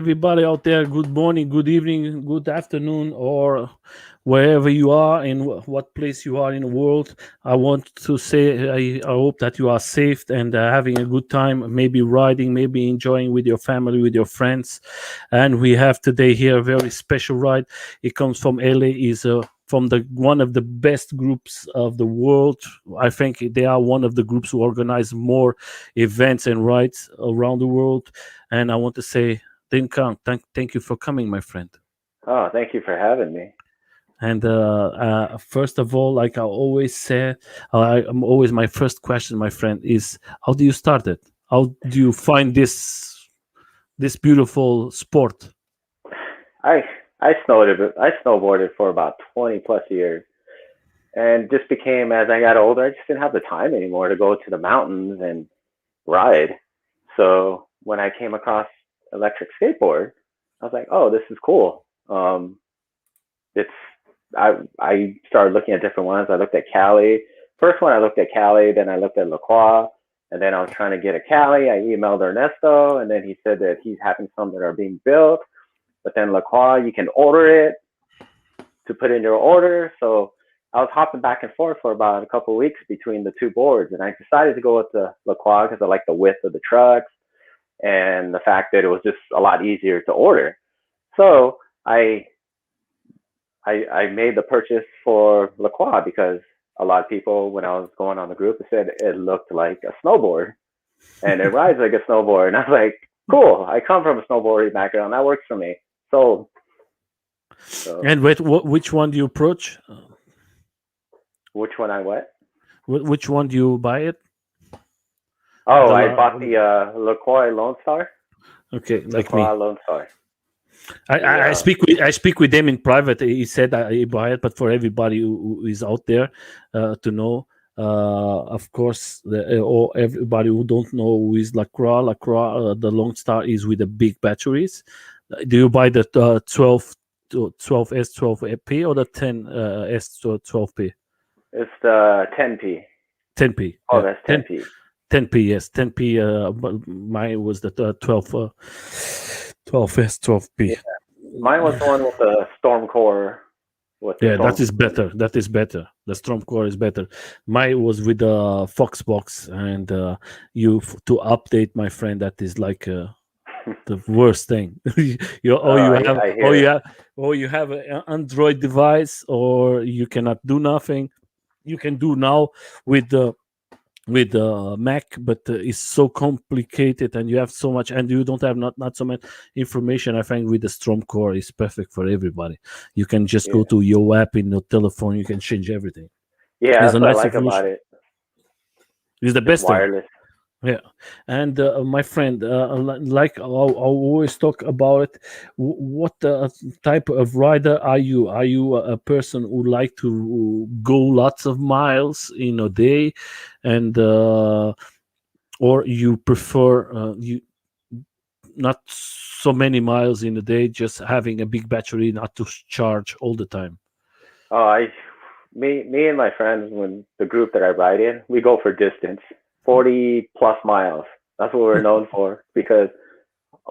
everybody out there. Good morning, good evening, good afternoon, or wherever you are in what place you are in the world. I want to say I hope that you are safe and having a good time, maybe riding, maybe enjoying with your family, with your friends. And we have today here a very special ride. It comes from LA, is from the one of the best groups of the world. I think they are one of the groups who organize more events and rides around the world. And I want to say, DiN, thank you for coming, my friend. Oh, thank you for having me. And first of all, like I always say, I'm always my first question, my friend, is how do you start it? How do you find this beautiful sport? I I snowboarded for about 20 plus years, and just became as I got older, I just didn't have the time anymore to go to the mountains and ride. So when I came across electric skateboard, I was like, oh, this is cool. It's I started looking at different ones. I looked at Cali. First one I looked at Cali, then I looked at La Croix, and then I was trying to get a Cali. I emailed Ernesto, and then he said that he's having some that are being built. But then La Croix, you can order it to put in your order. So I was hopping back and forth for about a couple of weeks between the two boards, and I decided to go with the La Croix because I like the width of the trucks and the fact that it was just a lot easier to order. So I made the purchase for La Croix because a lot of people, when I was going on the group, said it looked like a snowboard and it rides like a snowboard. And I was like, cool. I come from a snowboarding background. That works for me. So And wait, which one do you approach? which one I what? Which one do you buy it? Oh, The I la- bought the La Croix Lone Star. okay, La like Croix me. Lone Star. I, The I speak with them in private. He said he buy it, but for everybody who is out there to know, of course, or everybody who don't know who is Lacroix, the Long Star is with the big batteries. Do you buy the 12S 12P or the 10S 12P? It's the 10P. 10P, Oh, yeah, that's 10 10P. 10P, yes, 10P. But mine was the 12S 12P. Yeah, mine was the one with the Storm Core. With the Yeah, Storm that is Core. better. That is better. The Storm Core is better. Mine was with the Foxbox, and to update my friend. That is like the worst thing. you or Oh, you I have I or hear you it. have or you have an Android device, or you cannot do nothing. You can do now with the Mac, but it's so complicated, and you have so much, and you don't have not so much information. I think with the Storm Core is perfect for everybody. You can just Yeah, go to your app in your telephone. You can change everything. yeah, It's that's a what I nice like about evolution. it. It's the Just best thing. wireless. Yeah, and my friend, like I always talk about it. What type of rider are you? Are you a person who like to go lots of miles in a day, and or you prefer you not so many miles in a day, just having a big battery, not to charge all the time? Oh, me and my friends, when the group that I ride in, we go for distance, 40 plus miles. That's what we're known for because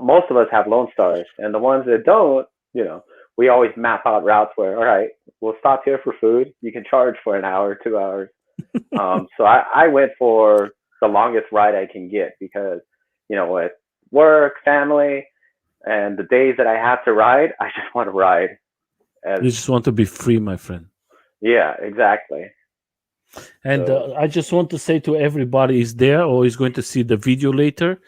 most of us have Lone Stars, and the ones that don't, you know, we always map out routes where, all right, we'll stop here for food. You can charge for an hour, 2 hours. So I went for the longest ride I can get because, with work, family, and the days that I have to ride, I just want to ride. As You just want to be free, my friend. Yeah, exactly. And So I just want to say to everybody is there or is going to see the video later.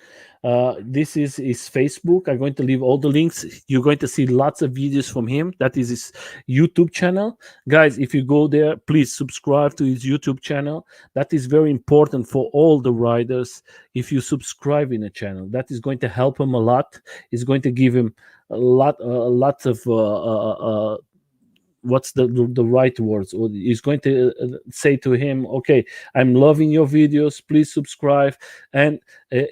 This is his Facebook. I'm going to leave all the links. You're going to see lots of videos from him. That is his YouTube channel. Guys, if you go there, please subscribe to his YouTube channel. That is very important for all the riders. If you subscribe in a channel, that is going to help him a lot. It's going to give him a lot of what's the right words, or he's going to say to him, okay, I'm loving your videos, please subscribe. And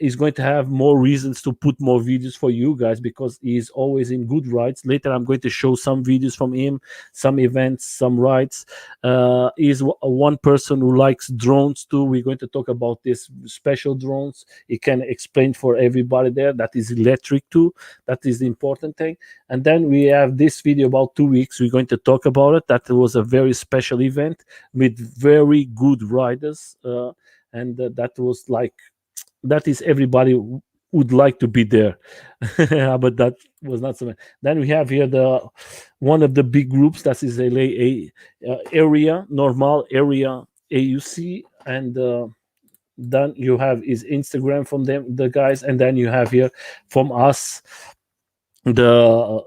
he's going to have more reasons to put more videos for you guys, because he's always in good rides. Later I'm going to show some videos from him, some events, some rides. He's one person who likes drones too. We're going to talk about this special drones. He can explain for everybody there that is electric too. That is the important thing. And then we have this video about 2 weeks. We're going to talk about it. That was a very special event with very good riders, and that was like, that is everybody would like to be there. But that was not so much. Then we have here the one of the big groups, that is area normal area AUC, and then you have his Instagram from them, the guys, and then you have here from us the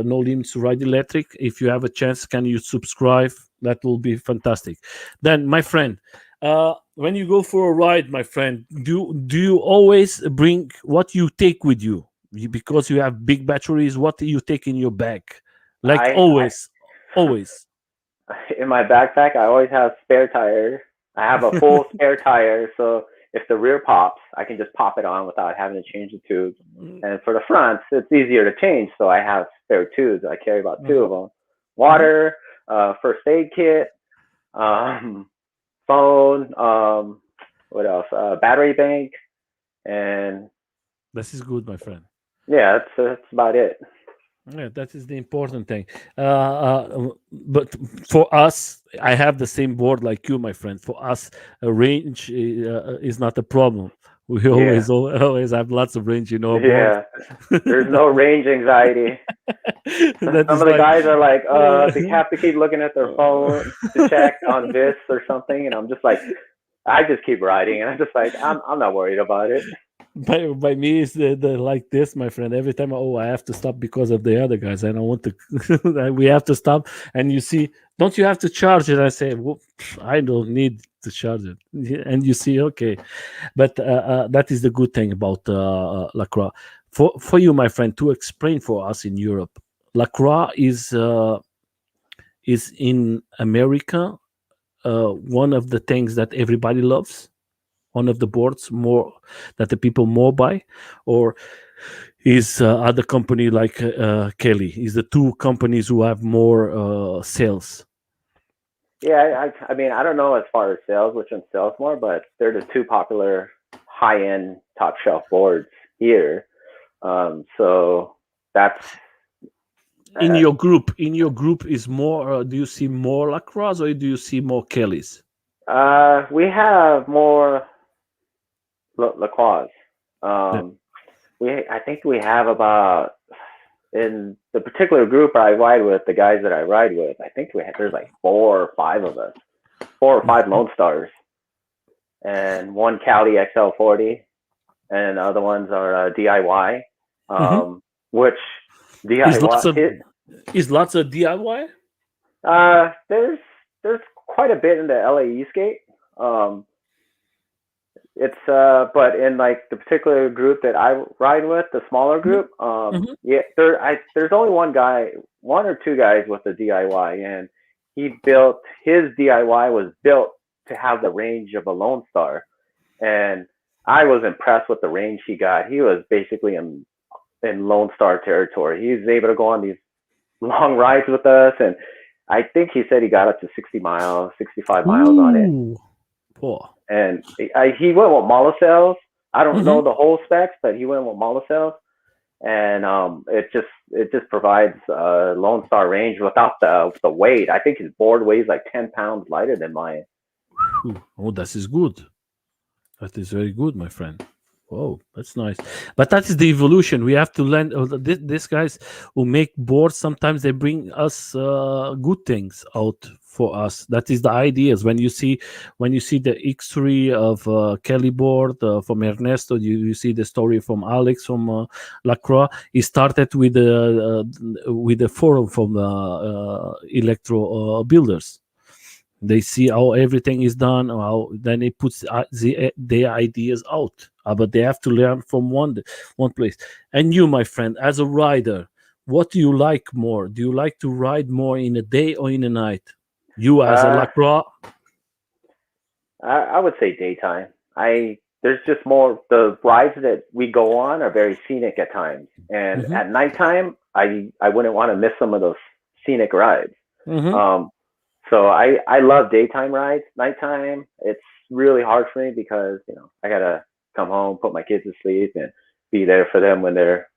No Limits to Ride Electric. If you have a chance, can you subscribe? That will be fantastic. Then, my friend, when you go for a ride, my friend, do you always bring what you take with you? Because you have big batteries, what do you take in your bag? Like I, always, always. in my backpack, I always have spare tires. I have a full spare tire, so if the rear pops, I can just pop it on without having to change the tubes. And for the fronts, it's easier to change, so I have spare tubes. I carry about two of them. Water, first aid kit, phone, what else? Battery bank, and This is good, my friend. yeah, that's about it. Yeah, that is the important thing. But for us, I have the same board like you, my friend. For us, a range is not a problem. We Yeah, always have lots of range in our board. yeah. There's no range anxiety. That Some is of the like, guys are like, they uh, have to keep looking at their phone to check on this or something, and I'm just like, I just keep riding, and I'm just like, I'm not worried about it. by me is the like this, my friend. Every time, oh, I have to stop because of the other guys. I don't want to. We have to stop. And you see, don't you have to charge it? I say, well, I don't need to charge it. Yeah, and you see, okay, but that is the good thing about Lacroix. For you, my friend, to explain for us in Europe, Lacroix is in America. One of the things that everybody loves, one of the boards more that the people more buy, or is other company like Kelly? Is the two companies who have more sales? Yeah, I mean, I don't know as far as sales, which one sells more, but they're the two popular high-end top shelf boards here. So that's In uh, your group is more. Do you see more Lacroix or do you see more Kellys? we have more LaCroix. Yeah. Um, I think we have about in the particular group I ride with, the guys that I ride with, I think there's like 4 or 5 of us, 4 or 5 Lone Stars, and one Cali XL40, and the other ones are DIY, Mhm. which Is lots DIY of is lots of DIY. there's quite a bit in the LA ESK8. Um, it's but in like the particular group that I ride with, the smaller Mhm. group, Mhm. yeah, there's only one or two guys with the DIY, and his DIY was built to have the range of a Lone Star, and I was impressed with the range he got. He was basically in Lone Star territory. He was able to go on these long rides with us, and I think he said he got up to 60 miles, 65 miles on it. Ooh, poor. And he went with monocells. I don't know Mhm. the whole specs, but he went with monocells, and it just provides Lone Star range without the weight. I think his board weighs like 10 pounds lighter than mine. Oh, that is good. That is very good, my friend. Oh, that's nice. But that is the evolution. We have to learn. These guys who make boards, sometimes they bring us good things out for us. That is the ideas. When you see the X3 of Kelly board from Ernesto, you see the story from Alex from Lacroix. He started with the forum from electro builders. They see how everything is done, how then it puts their ideas out. But they have to learn from one place. And you, my friend, as a rider, what do you like more? Do you like to ride more in the day or in the night? You as a Uh, lacrosse? I would say daytime. There's just more, the rides that we go on are very scenic at times, and Mm-hmm. at nighttime, I wouldn't want to miss some of those scenic rides. Mm-hmm. Um, so I love daytime rides. Nighttime, it's really hard for me because I gotta come home, put my kids to sleep, and be there for them when they're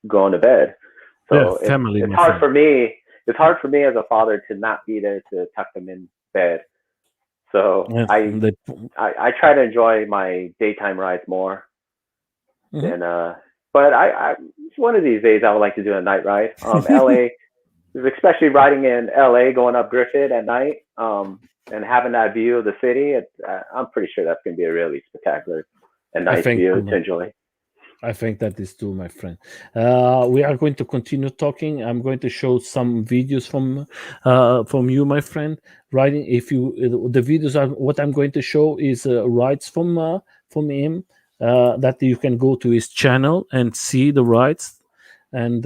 going to bed. Yeah, So family, it's my hard friend. for me. It's hard for me as a father to not be there to tuck them in bed. So Yeah, I try to enjoy my daytime rides more mhm. than but one of these days I would like to do a night ride. LA, especially riding in LA, going up Griffith at night, and having that view of the city. I'm pretty sure that's going to be a really spectacular and I nice think view too, to enjoy. I think that is too, my friend. We are going to continue talking. I'm going to show some videos from you, my friend. Riding. If you the videos are what I'm going to show is rides from him. That you can go to his channel and see the rides, and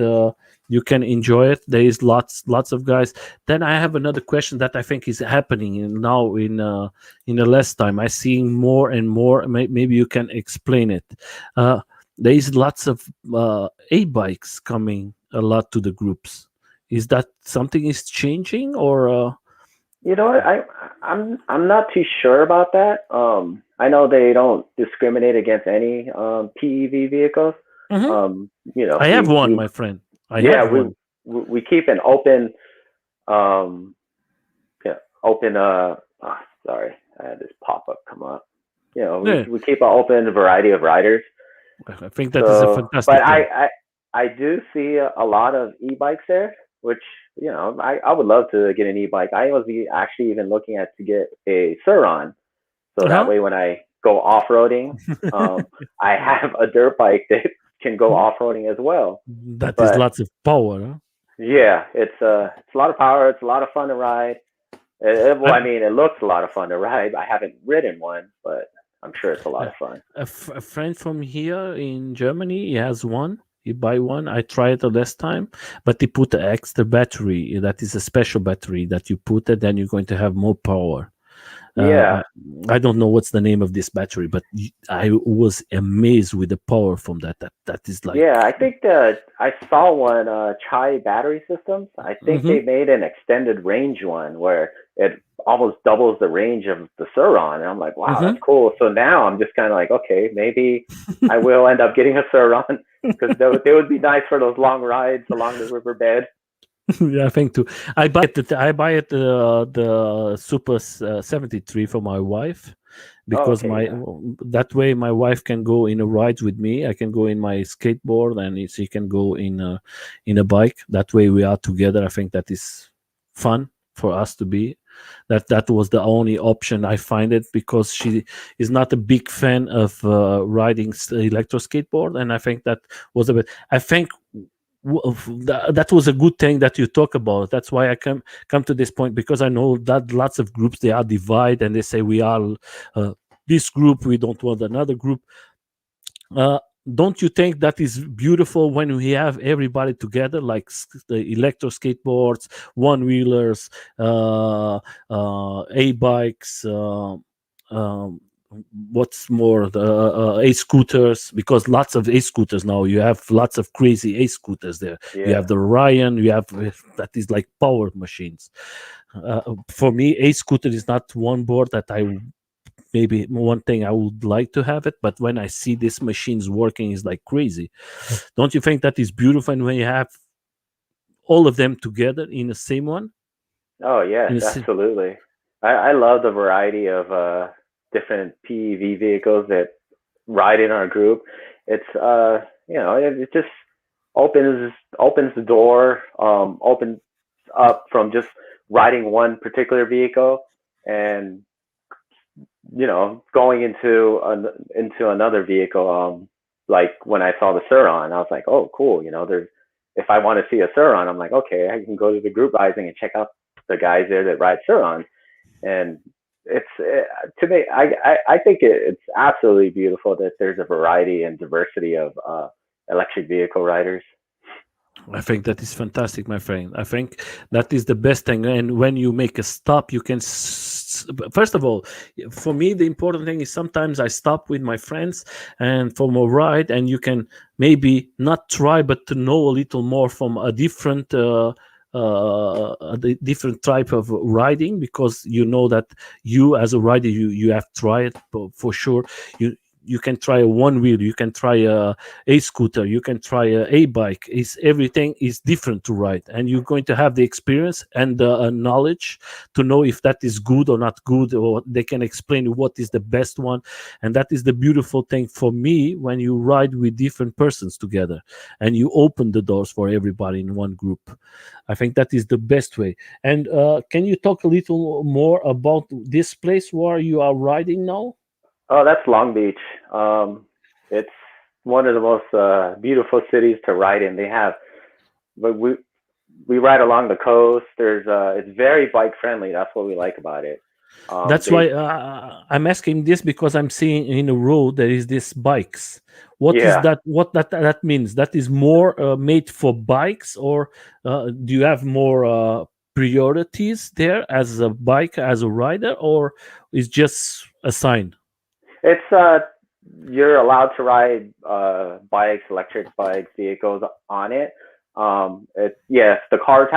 you can enjoy it. There is lots of guys. Then I have another question that I think is happening now in the last time. I seeing more and more. Maybe you can explain it. Uh, there is lots of bikes coming a lot to the groups. Is that something is changing or You know what? I'm not too sure about that. I know they don't discriminate against any PEV vehicles. Mhm. Um, you know, I have we one, we my friend. I yeah have we one. we keep an open um yeah open sorry, I had this pop up come up. Yeah, We keep an open variety of riders. I think that is a So, but fantastic thing. I do see a lot of e-bikes there, which I would love to get an e-bike. I was actually even looking at to get a Suron, so that Uh-huh. way when I go off-roading, I have a dirt bike that can go off-roading as well. That is But lots of power. yeah, it's a lot of power. It's a lot of fun to ride. Huh? Well, I mean, it looks a lot of fun to ride. I haven't ridden one, but I'm sure it's a lot Uh, of fun. a friend from here in Germany, he has one. He buy one. I tried it the last time, but he put an extra battery. That is a special battery that you put it, then you're going to have more power. Yeah, I don't know what's the name of this battery, but I was amazed with the power from that. That is like, yeah, I think that I saw one Chai battery systems. I think hmm they made an extended range one where it almost doubles the range of the Suron, and I'm like, wow, hmm that's cool. So now I'm just kind of like, okay, maybe I will end up getting a Suron because they would be nice for those long rides along the riverbed. yeah, I think too. I buy it the Super 73 for my wife Oh, because okay, my yeah, that way my wife can go in a ride with me. I can go in my skateboard and she can go in a bike. That way we are together. I think that is fun for us to be. That was the only option I find it because she is not a big fan of riding electro skateboard, and I think that was a bit. I think that was a good thing that you talk about. That's why I come to this point because I know that lots of groups they are divided and they say we are uh, this group, we don't want another group. uh, don't you think that is beautiful when we have everybody together, like the electro skateboards, one wheelers, a bikes, um, what's more, the a scooters, because lots of a scooters now, you have lots of crazy a scooters there. You have yeah. the Ryan, you have that is like power machines. For me, a scooter is not one board that I maybe one thing I would like to have it, but when I see these machines working is like crazy. Don't you think that is beautiful? And when you have all of them together in the same one, Oh yes, in the same, absolutely. I love the variety of different PEV vehicles that ride in our group. It's it just opens the door, opens up from just riding one particular vehicle and going into another vehicle. Like when I saw the Suron, I was like, oh, cool. There's if I want to see a Suron, I'm like, okay, I can go to the group rising and check out the guys there that ride Suron, and to me, I think it's absolutely beautiful that there's a variety and diversity of electric vehicle riders. I think that is fantastic, my friend. I think that is the best thing. And when you make a stop, you can. First of all, for me, the important thing is sometimes I stop with my friends and from a ride, and you can maybe not try, but to know a little more from a different. The different type of riding, because you know that you as a rider you have tried for sure. You can try a one wheel, you can try a scooter, you can try a bike. Is everything is different to ride, and you're going to have the experience and the knowledge to know if that is good or not good, or they can explain what is the best one. And that is the beautiful thing for me when you ride with different persons together and you open the doors for everybody in one group. I think that is the best way. And can you talk a little more about this place where you are riding now? Oh, that's Long Beach. It's one of the most beautiful cities to ride in. They have, but we ride along the coast. It's very bike friendly. That's what we like about it. That's why They, I'm asking this, because I'm seeing in the road there is this bikes. What is yeah, that? What that means? That is more made for bikes, or do you have more priorities there as a bike, as a rider, or is just a sign? it's you're allowed to ride bikes, electric bikes, vehicles on it. It's yes, the cars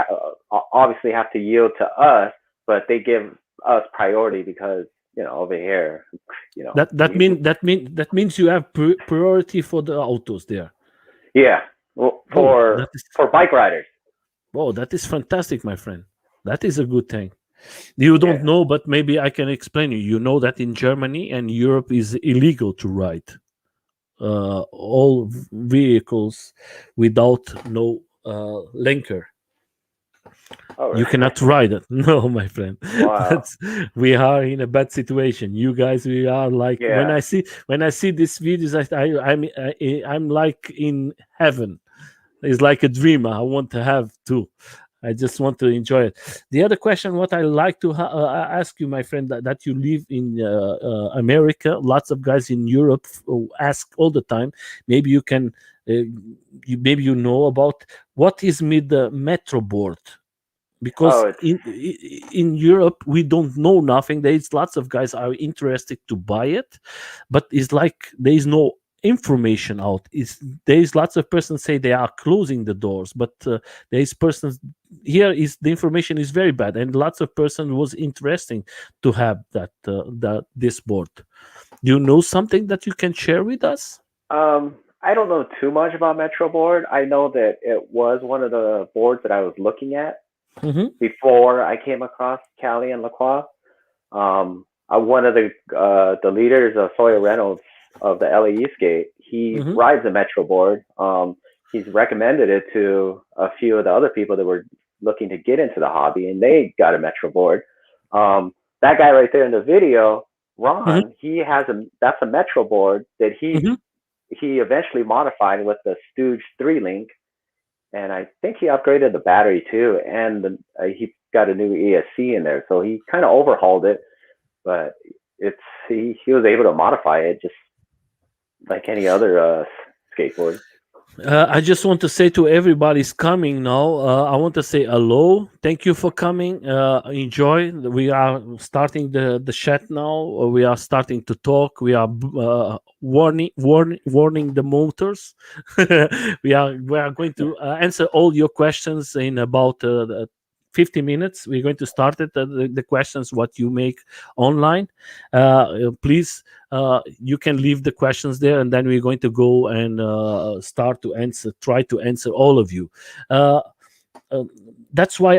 obviously have to yield to us, but they give us priority because over here, we That means you have priority for the autos there. yeah, well, Oh, that is for bike riders. that is fantastic, my friend. That is a good thing. You don't Yeah. know, but maybe I can explain you. You know that in Germany and Europe is illegal to ride all vehicles without no linker. Oh, You really? cannot ride it. No, my friend. Wow. That's, we are in a bad situation. You guys, we are like Yeah. when I see these videos, I'm like in heaven. It's like a dream I want to have too. I just want to enjoy it. The other question, what I like to ask you, my friend, that you live in America, lots of guys in Europe ask all the time. Maybe you can, maybe you know about what is with the Metro board, because Oh, it's in Europe we don't know nothing. There's lots of guys are interested to buy it, but it's like there is no information out. Is There's lots of persons say they are closing the doors, but there is persons here is the information is very bad, and lots of person was interesting to have that this board. Do you know something that you can share with us? I don't know too much about Metro Board. I know that it was one of the boards that I was looking at Mm-hmm, before I came across Cali and LaCroix. One of the leaders of Sawyer Reynolds of the LA ESK8, he mm-hmm, rides the Metro board. He's recommended it to a few of the other people that were looking to get into the hobby, and they got a Metro board. That guy right there in the video, mm-hmm, Ron, he has that's a Metro board that mm-hmm. he eventually modified with the Stooge 3 link, and I think he upgraded the battery too, and he got a new ESC in there, so he kind of overhauled it. But it's he was able to modify it just like any other skateboard. I just want to say to everybody's coming now. I want to say hello. Thank you for coming. Enjoy. We are starting the chat now. We are starting to talk. We are warning the motors. We are going to answer all your questions in about 50 minutes. We're going to start it. The questions what you make online. Please, you can leave the questions there, and then we're going to go and start to answer, try to answer all of you. uh, uh, that's why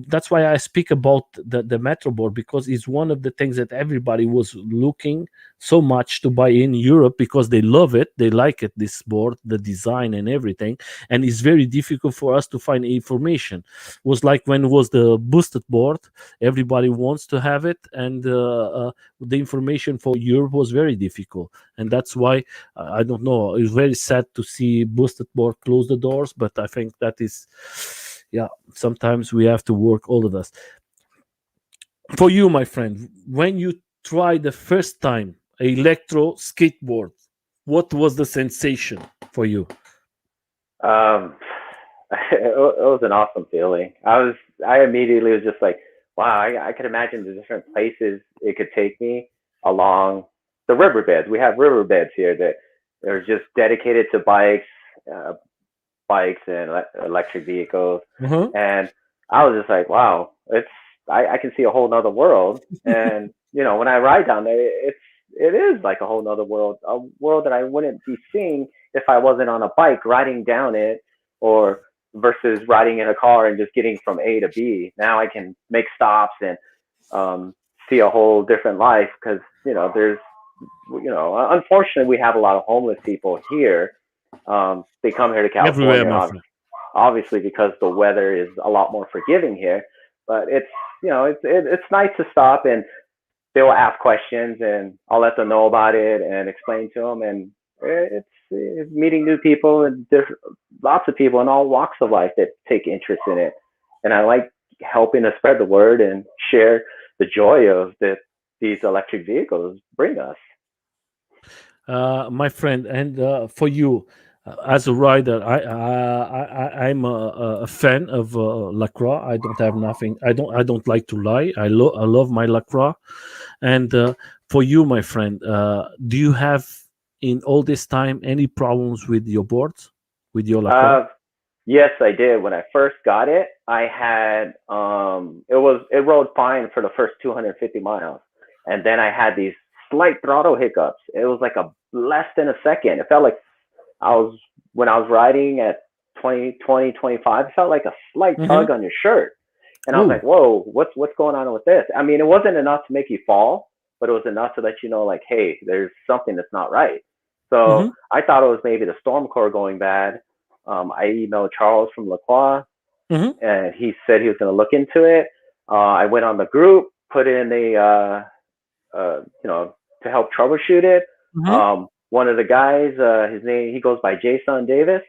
that's why I speak about the Metro board, because it's one of the things that everybody was looking so much to buy in Europe, because they love it, they like it, this board, the design and everything. And it's very difficult for us to find information. Was like when it was the boosted board, everybody wants to have it, and the information for Europe was very difficult. And that's why I don't know, it's very sad to see boosted board close the doors, but I think that is, yeah, sometimes we have to work, all of us. For you, my friend, when you tried the first time electro skateboard, what was the sensation for you? Um, it was an awesome feeling. I immediately was just like, wow, I could imagine the different places it could take me along the riverbeds. We have riverbeds here that are just dedicated to uh, bikes and electric vehicles. Uh-huh. And I was just like, wow, I can see a whole nother world. And when I ride down there, it is like a whole nother world, a world that I wouldn't be seeing if I wasn't on a bike riding down it, or versus riding in a car and just getting from A to B. Now I can make stops and um, see a whole different life, because there's unfortunately we have a lot of homeless people here. They come here to Everywhere, California, my friend. obviously because the weather is a lot more forgiving here. But it's nice to stop, and they will ask questions, and I'll let them know about it and explain to them. And it's meeting new people and lots of people in all walks of life that take interest in it. And I like helping to spread the word and share the joy of that these electric vehicles bring us. My friend, and for you, as a rider, I'm a fan of Lacroix. I don't have nothing. I don't like to lie. I love my Lacroix. And for you, my friend, do you have in all this time any problems with your boards, with your Lacroix? Uh, yes, I did. When I first got it, I had it rode fine for the first 250 miles, and then I had these slight throttle hiccups. It was like a less than a second. It felt like I was when I was riding at 20, 20, 25. It felt like a slight Mm-hmm. tug on your shirt, and I was Oh. like, "Whoa, what's going on with this?" I mean, it wasn't enough to make you fall, but it was enough to let you know, like, "Hey, there's something that's not right." So Mm-hmm. I thought it was maybe the storm core going bad. I emailed Charles from Lacroix, Mm-hmm. and he said he was going to look into it. I went on the group, put in to help troubleshoot it. Mm-hmm. One of the guys, his name, he goes by Jason Davis.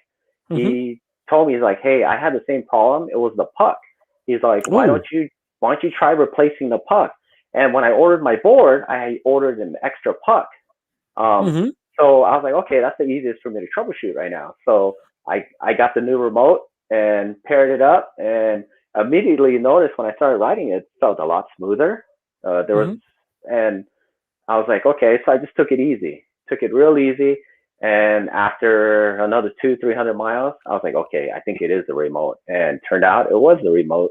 Mm-hmm. He told me, he's like, hey, I had the same problem. It was the puck. He's like, Oh. why don't you try replacing the puck? And when I ordered my board, I ordered an extra puck. Um, Mm-hmm. so I was like, okay, that's the easiest for me to troubleshoot right now. So I got the new remote and paired it up, and immediately noticed when I started riding it, it felt a lot smoother. There was, Mm-hmm. and I was like, okay, so I just took it easy, took it real easy. And after another 300 miles, I was like, okay, I think it is the remote. And turned out it was the remote.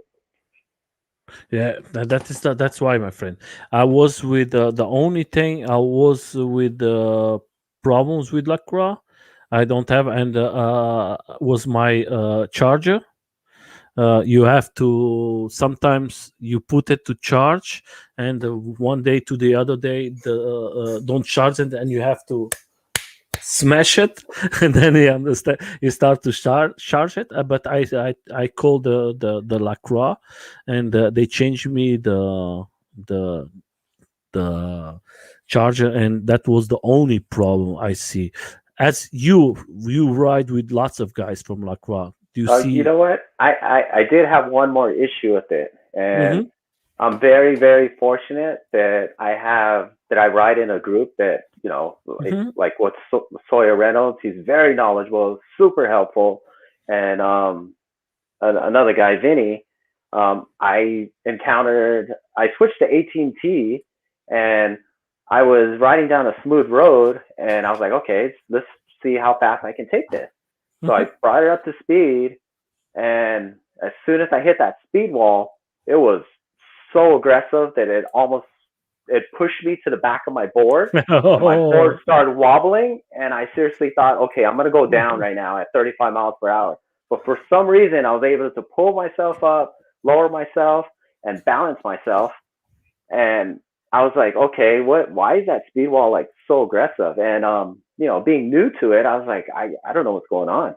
Yeah, that's why, my friend. I was with the only thing I was with problems with Lacroix. I don't have, and was my charger. You have to sometimes you put it to charge, and one day to the other day the don't charge it, and you have to smash it and then you understand you start to charge it, but I called the Lacroix, and they changed me the the charger, and that was the only problem I see. As you ride with lots of guys from Lacroix, do you You see? know what? I did have one more issue with it, and Mm-hmm. I'm very, very fortunate that I ride in a group that, Mm-hmm. like with Sawyer Reynolds. He's very knowledgeable, super helpful. And another guy, Vinny, I switched to 18T, and I was riding down a smooth road, and I was like, okay, let's see how fast I can take this. So Mm-hmm. I brought it up to speed, and as soon as I hit that speed wall, it was so aggressive that it pushed me to the back of my board, and my board Oh. started wobbling. And I seriously thought, okay, I'm gonna go down right now at 35 miles per hour. But for some reason, I was able to pull myself up, lower myself, and balance myself. And I was like, okay, why is that speed wall like so aggressive? And being new to it, I was like, I don't know what's going on.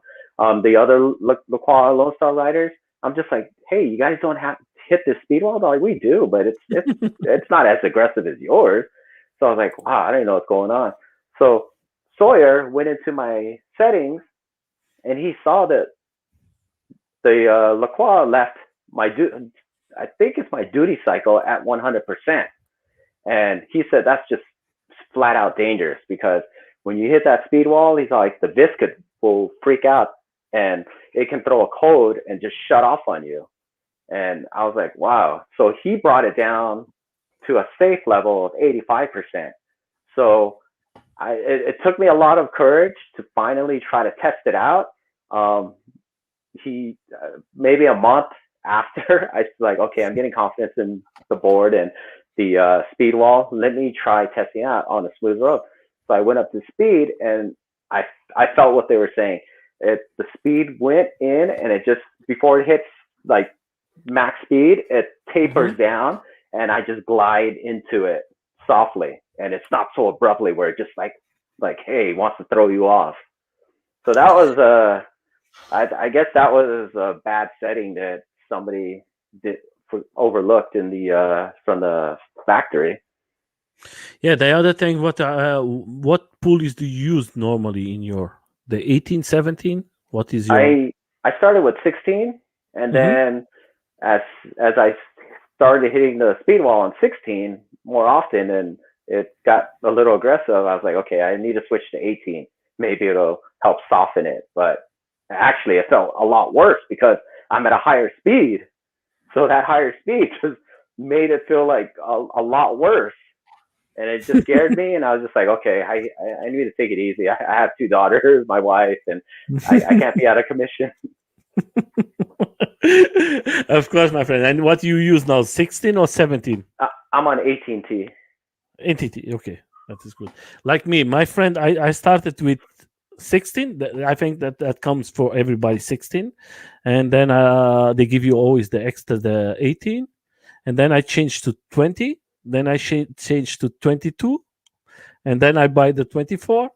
The other LaQual Lone Star riders, I'm just like, hey, you guys don't have to hit this speed wall. They're like, we do, but it's not as aggressive as yours. So I was like, wow, I don't know what's going on. So Sawyer went into my settings, and he saw that the LaQual left I think it's my duty cycle at 100%. And he said that's just flat out dangerous, because when you hit that speed wall, he's like, the viscid will freak out and it can throw a code and just shut off on you. And I was like, wow. So he brought it down to a safe level of 85%. So it took me a lot of courage to finally try to test it out. He maybe a month after, I was like, okay, I'm getting confidence in the board and the speed wall. Let me try testing out on a smooth road. So I went up to speed, and I felt what they were saying. The speed went in, and it just, before it hits like max speed, it tapers down, and I just glide into it softly, and it's not so abruptly where it just like hey, wants to throw you off. So that was I guess that was a bad setting that somebody overlooked in the from the factory. Yeah, the other thing, what pulleys do you use normally in the 18, 17? What is your? I started with 16, and Mhm. then as I started hitting the speed wall on 16 more often, and it got a little aggressive, I was like, okay, I need to switch to 18. Maybe it'll help soften it. But actually, it felt a lot worse because I'm at a higher speed. So that higher speed just made it feel like a lot worse. And it just scared me. And I was just like, okay, I need to take it easy. I have 2 daughters, my wife, and I can't be out of commission. Of course, my friend. And what you use now, 16 or 17? I'm on 18T. Entity. Okay, that is good. Like me, my friend, I started with 16. I think that comes for everybody, 16, and then they give you always the extra, the 18, and then I changed to 20. Then I changed to 22, and then I buy the 24.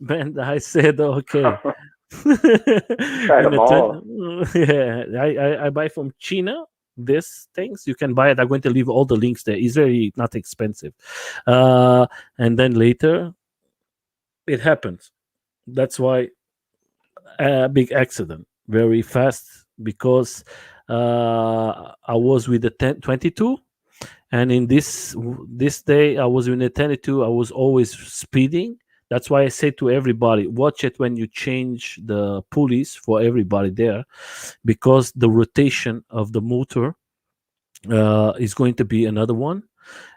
And I said, okay. Tried In them the all. yeah, I buy from China these things. You can buy it. I'm going to leave all the links there. It's very not expensive. And then later it happens. That's why a big accident very fast, because I was with the 22, and in this day I was in the 22. I was always speeding. That's why I say to everybody, watch it when you change the pulleys for everybody there, because the rotation of the motor is going to be another one.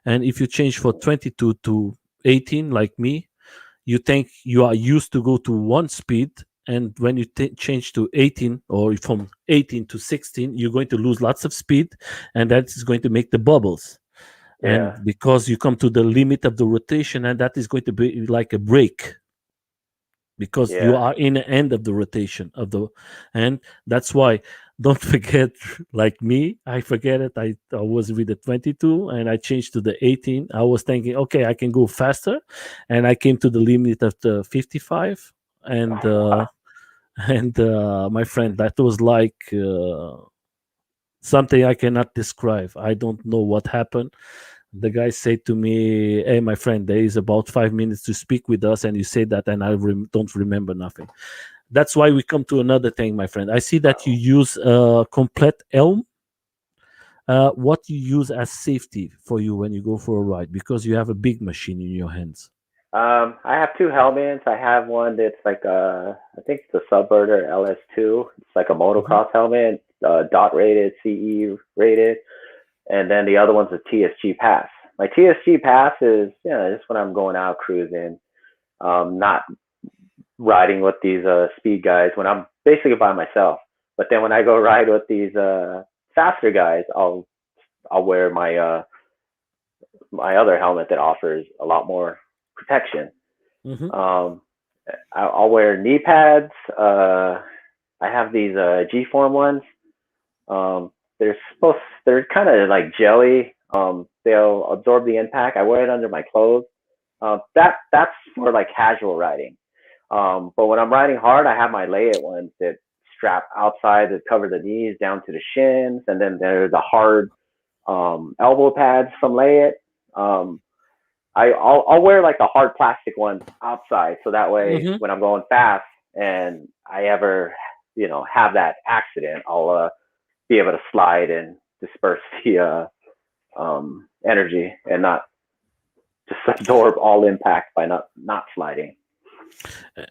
And if you change for 22 to 18 like me, you think you are used to go to one speed, and when you change to 18, or from 18 to 16, you're going to lose lots of speed, and that is going to make the bubbles. And Yeah. because you come to the limit of the rotation, and that is going to be like a brake, because you Yeah. are in the end of the rotation of the, and that's why, don't forget, like me, I forget it. I was with the 22 and I changed to the 18. I was thinking, okay, I can go faster, and I came to the limit of the 55. And Wow. and my friend, that was like something I cannot describe. I don't know what happened. The guy said to me, hey, my friend, there is about 5 minutes to speak with us, and you say that, and I don't remember nothing. That's why we come to another thing, my friend. I see that you use a complete helm. What you use as safety for you when you go for a ride, because you have a big machine in your hands. I have 2 helmets. I have one that's like I think it's a Subverter LS2. It's like a Mhm. motocross helmet, dot rated, CE rated, and then the other one's a TSG Pass. My TSG Pass is, just when I'm going out cruising, not riding with these speed guys, when I'm basically by myself. But then when I go ride with these faster guys, I'll wear my other helmet that offers a lot more protection. Mhm. Um, I'll wear knee pads. I have these G form ones. Um, they're kind of like jelly. They'll absorb the impact. I wear it under my clothes. That's for like casual riding. But when I'm riding hard, I have my lay it ones that strap outside that cover the knees down to the shins, and then there's the hard elbow pads from lay it. Um, I'll wear like the hard plastic ones outside, so that way Mhm. when I'm going fast and I ever have that accident, I'll be able to slide and disperse the energy and not just absorb all impact by not sliding.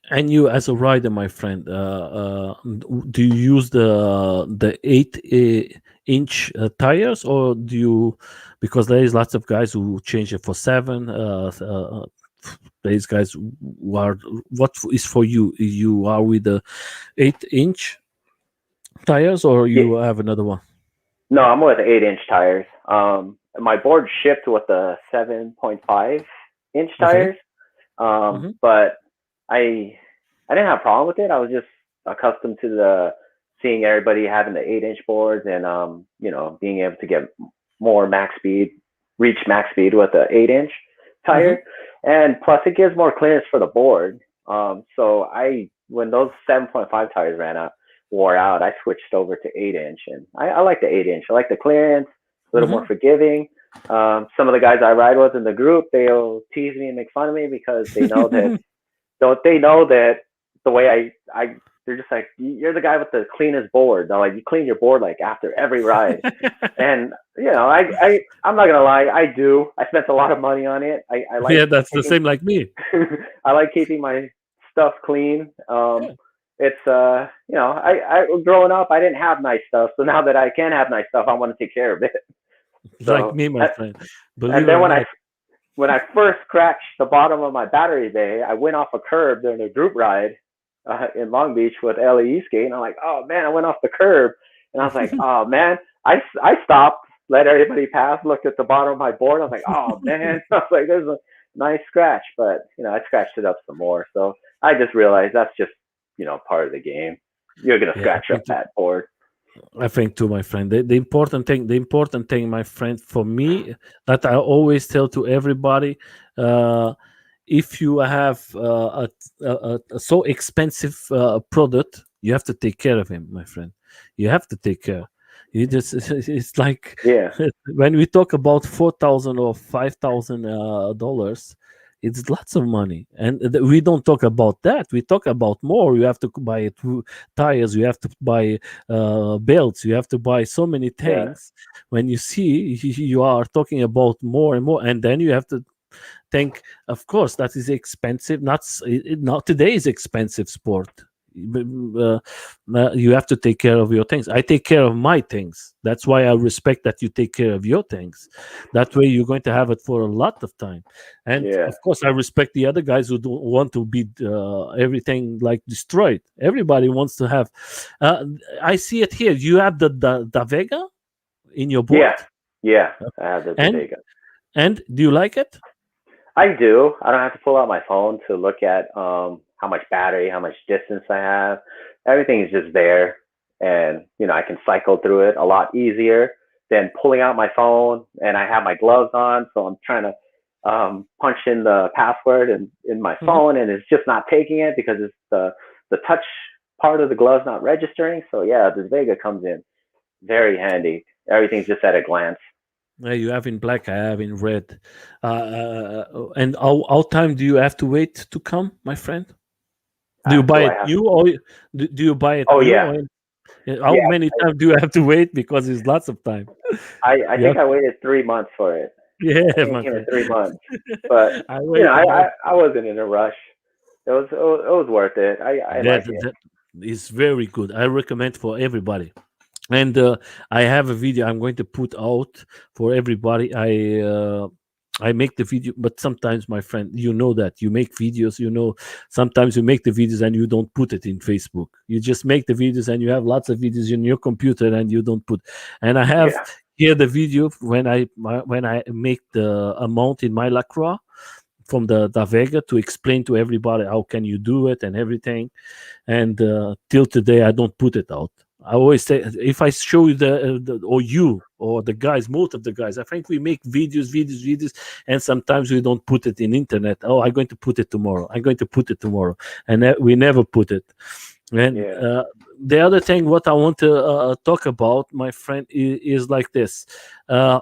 And you, as a rider, my friend, do you use the 8 inch tires, or do you? Because there is lots of guys who change it for 7. There is guys who are. What is for you? You are with the 8 inch tires, or Yeah, you have another one? no, I'm with 8-inch tires. My board shipped with the 7.5-inch Okay. tires. Mm-hmm. But I didn't have a problem with it. I was just accustomed to the seeing everybody having the 8-inch boards and being able to get more max speed, reach max speed with the 8-inch Mm-hmm. tire, and plus it gives more clearance for the board. So I when those 7.5 tires wore out, I switched over to 8-inch, and I like the 8-inch. I like the clearance, a little more Mm-hmm. forgiving. Some of the guys I ride with in the group, they'll tease me and make fun of me because they know that the way I they're just like, you're the guy with the cleanest board. They're like, you clean your board like after every ride. And I'm not gonna lie, I do. I spent a lot of money on it. I like Yeah, that's the keeping same like me. I like keeping my stuff clean. Yeah. It's I growing up I didn't have nice stuff, so now that I can have nice stuff, I want to take care of it. Like So me, my friend. Believe and it then or not. when I first scratched the bottom of my battery bay, I went off a curb during a group ride in Long Beach with LE skate, and I'm like, oh man, I went off the curb, and I was like, oh man, I stopped, let everybody pass, looked at the bottom of my board, I was like, oh man, I was like, there's a nice scratch, but I scratched it up some more, so I just realized that's just part of the game. You're gonna Yeah, scratch up that board. I think too, my friend. The important thing, my friend, for me, that I always tell to everybody, uh, if you have a so expensive product, you have to take care of him, my friend. You have to take care. You just it's like Yeah, when we talk about 4,000 or $5,000, it's lots of money, and we don't talk about that. We talk about more. You have to buy tires. You have to buy belts. You have to buy so many yeah, things. When you see, you are talking about more and more, and then you have to think, of course, that is expensive. Not today's expensive sport. You have to take care of your things. I take care of my things. That's why I respect that you take care of your things. That way you're going to have it for a lot of time. And yeah, of course, I respect the other guys who don't want to be everything like destroyed. Everybody wants to have. uh, I see it here. You have the Vega in your board. yeah, yeah. I have the and Vega. and do you like it? I do. I don't have to pull out my phone to look at how much battery, how much distance I have. Everything is just there, and I can cycle through it a lot easier than pulling out my phone. And I have my gloves on, so I'm trying to punch in the password in my Mhm. phone, and it's just not taking it because it's the touch part of the gloves not registering. So yeah, this Vega comes in very handy. Everything's just at a glance. You have in black, I have in red. And how time do you have to wait to come, my friend? Do you buy Do I it have? new, or do you buy it Oh new? yeah, Or how yeah. many times do you have to wait? Because it's lots of time. I You think have, I waited 3 months for it. I yeah, think it my came in friend. 3 months, but I wait about I wasn't in a rush. It was worth it. I that. like it. That is very good. I recommend for everybody. And I have a video I'm going to put out for everybody. I make the video, but sometimes, my friend, you know that you make videos. Sometimes you make the videos and you don't put it in Facebook. You just make the videos and you have lots of videos in your computer and you don't put. And I have Yeah, here the video when I make the amount in my Lacroix from the Vega to explain to everybody how can you do it and everything. And till today I don't put it out. I always say, if I show you or you or the guys, most of the guys, I think we make videos, and sometimes we don't put it in internet. Oh, I'm going to put it tomorrow. I'm going to put it tomorrow, and we never put it. And yeah, the other thing, what I want to talk about, my friend, is like this. Uh,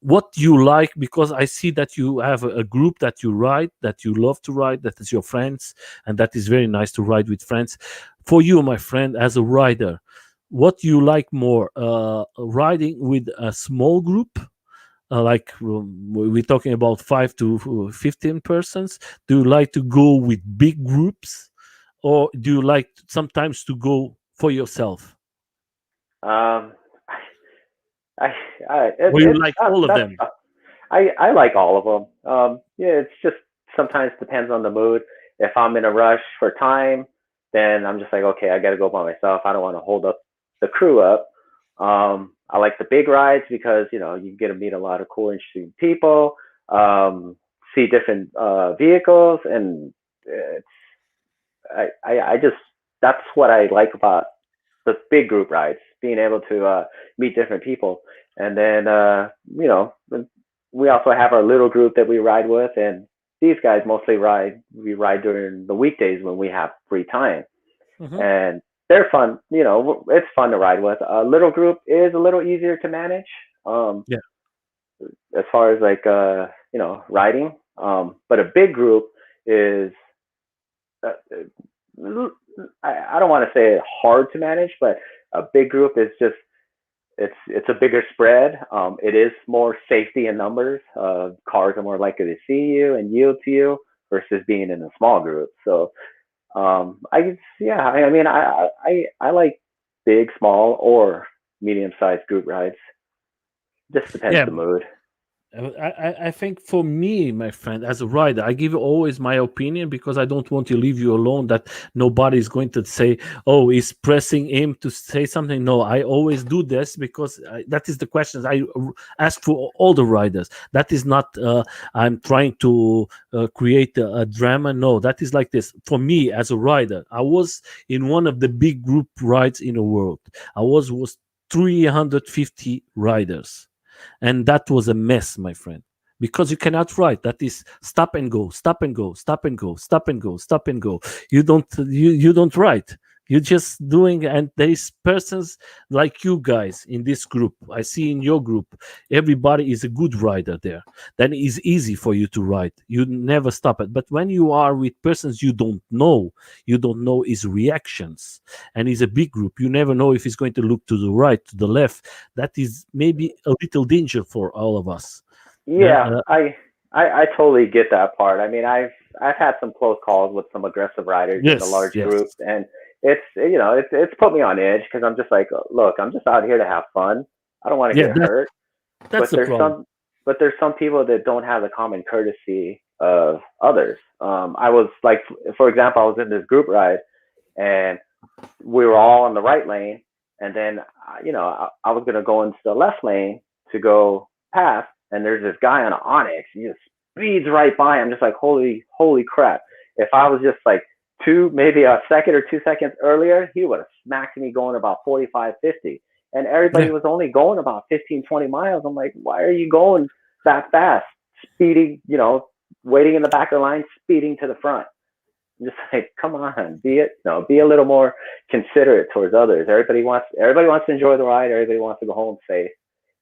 what you like, because I see that you have a group that you ride, that you love to ride, that is your friends, and that is very nice to ride with friends. For you, my friend, as a rider, what you like more, riding with a small group, we're talking about 5 to 15 persons? Do you like to go with big groups, or do you like sometimes to go for yourself, Um, I, or you like all of that's them? I like all of them. Yeah, it's just sometimes depends on the mood. If I'm in a rush for time, then I'm just like, okay, I got to go by myself. I don't want to hold up the crew up. I like the big rides because you get to meet a lot of cool, interesting people, see different vehicles, and it's I just that's what I like about the big group rides, being able to meet different people. And then, we also have our little group that we ride with, and these guys mostly we ride during the weekdays when we have free time. Hmm. And they're fun. It's fun to ride with. A little group is a little easier to manage, um, Yeah, as far as like, riding. But a big group is, uh, I don't want to say hard to manage, but a big group is just it's a bigger spread. It is more safety in numbers. Cars are more likely to see you and yield to you versus being in a small group. So, I mean, I like big, small, or medium sized group rides. Just depends yeah. the mood. I think for me, my friend, as a rider, I give always my opinion because I don't want to leave you alone. That nobody is going to say, "Oh, he's pressing him to say something." No, I always do this because that is the questions ask for all the riders. That is not. I'm trying to create a drama. No, that is like this. For me, as a rider, I was in one of the big group rides in the world. I was 350 riders, and that was a mess, my friend, because you cannot write. That is stop and go, stop and go, stop and go, stop and go, stop and go. You don't write. You're just doing, and there is persons like you guys in this group. I see in your group, everybody is a good writer there. Then it's easy for you to write. You never stop it. But when you are with persons you don't know his reactions, and he's a big group. You never know if he's going to look to the right, to the left. That is maybe a little danger for all of us. Yeah, Uh, I totally get that part. I mean, I've had some close calls with some aggressive riders in the yes, large yes, groups, and it's put me on edge because I'm just like, look, I'm just out here to have fun. I don't want to yeah. get hurt. That's But the problem. there's some people that don't have the common courtesy of others. I was like, for example, I was in this group ride, and we were all in the right lane, and then I was gonna go into the left lane to go past, and there's this guy on an Onyx. He just speeds right by. I'm just like, holy crap! If I was just like maybe a second or 2 seconds earlier, he would have smacked me going about 45, 50. And everybody Yeah, was only going about 15, 20 miles. I'm like, why are you going that fast? Speeding, waiting in the back of the line, speeding to the front. I'm just like, come on, be a little more considerate towards others. Everybody wants to enjoy the ride. Everybody wants to go home safe,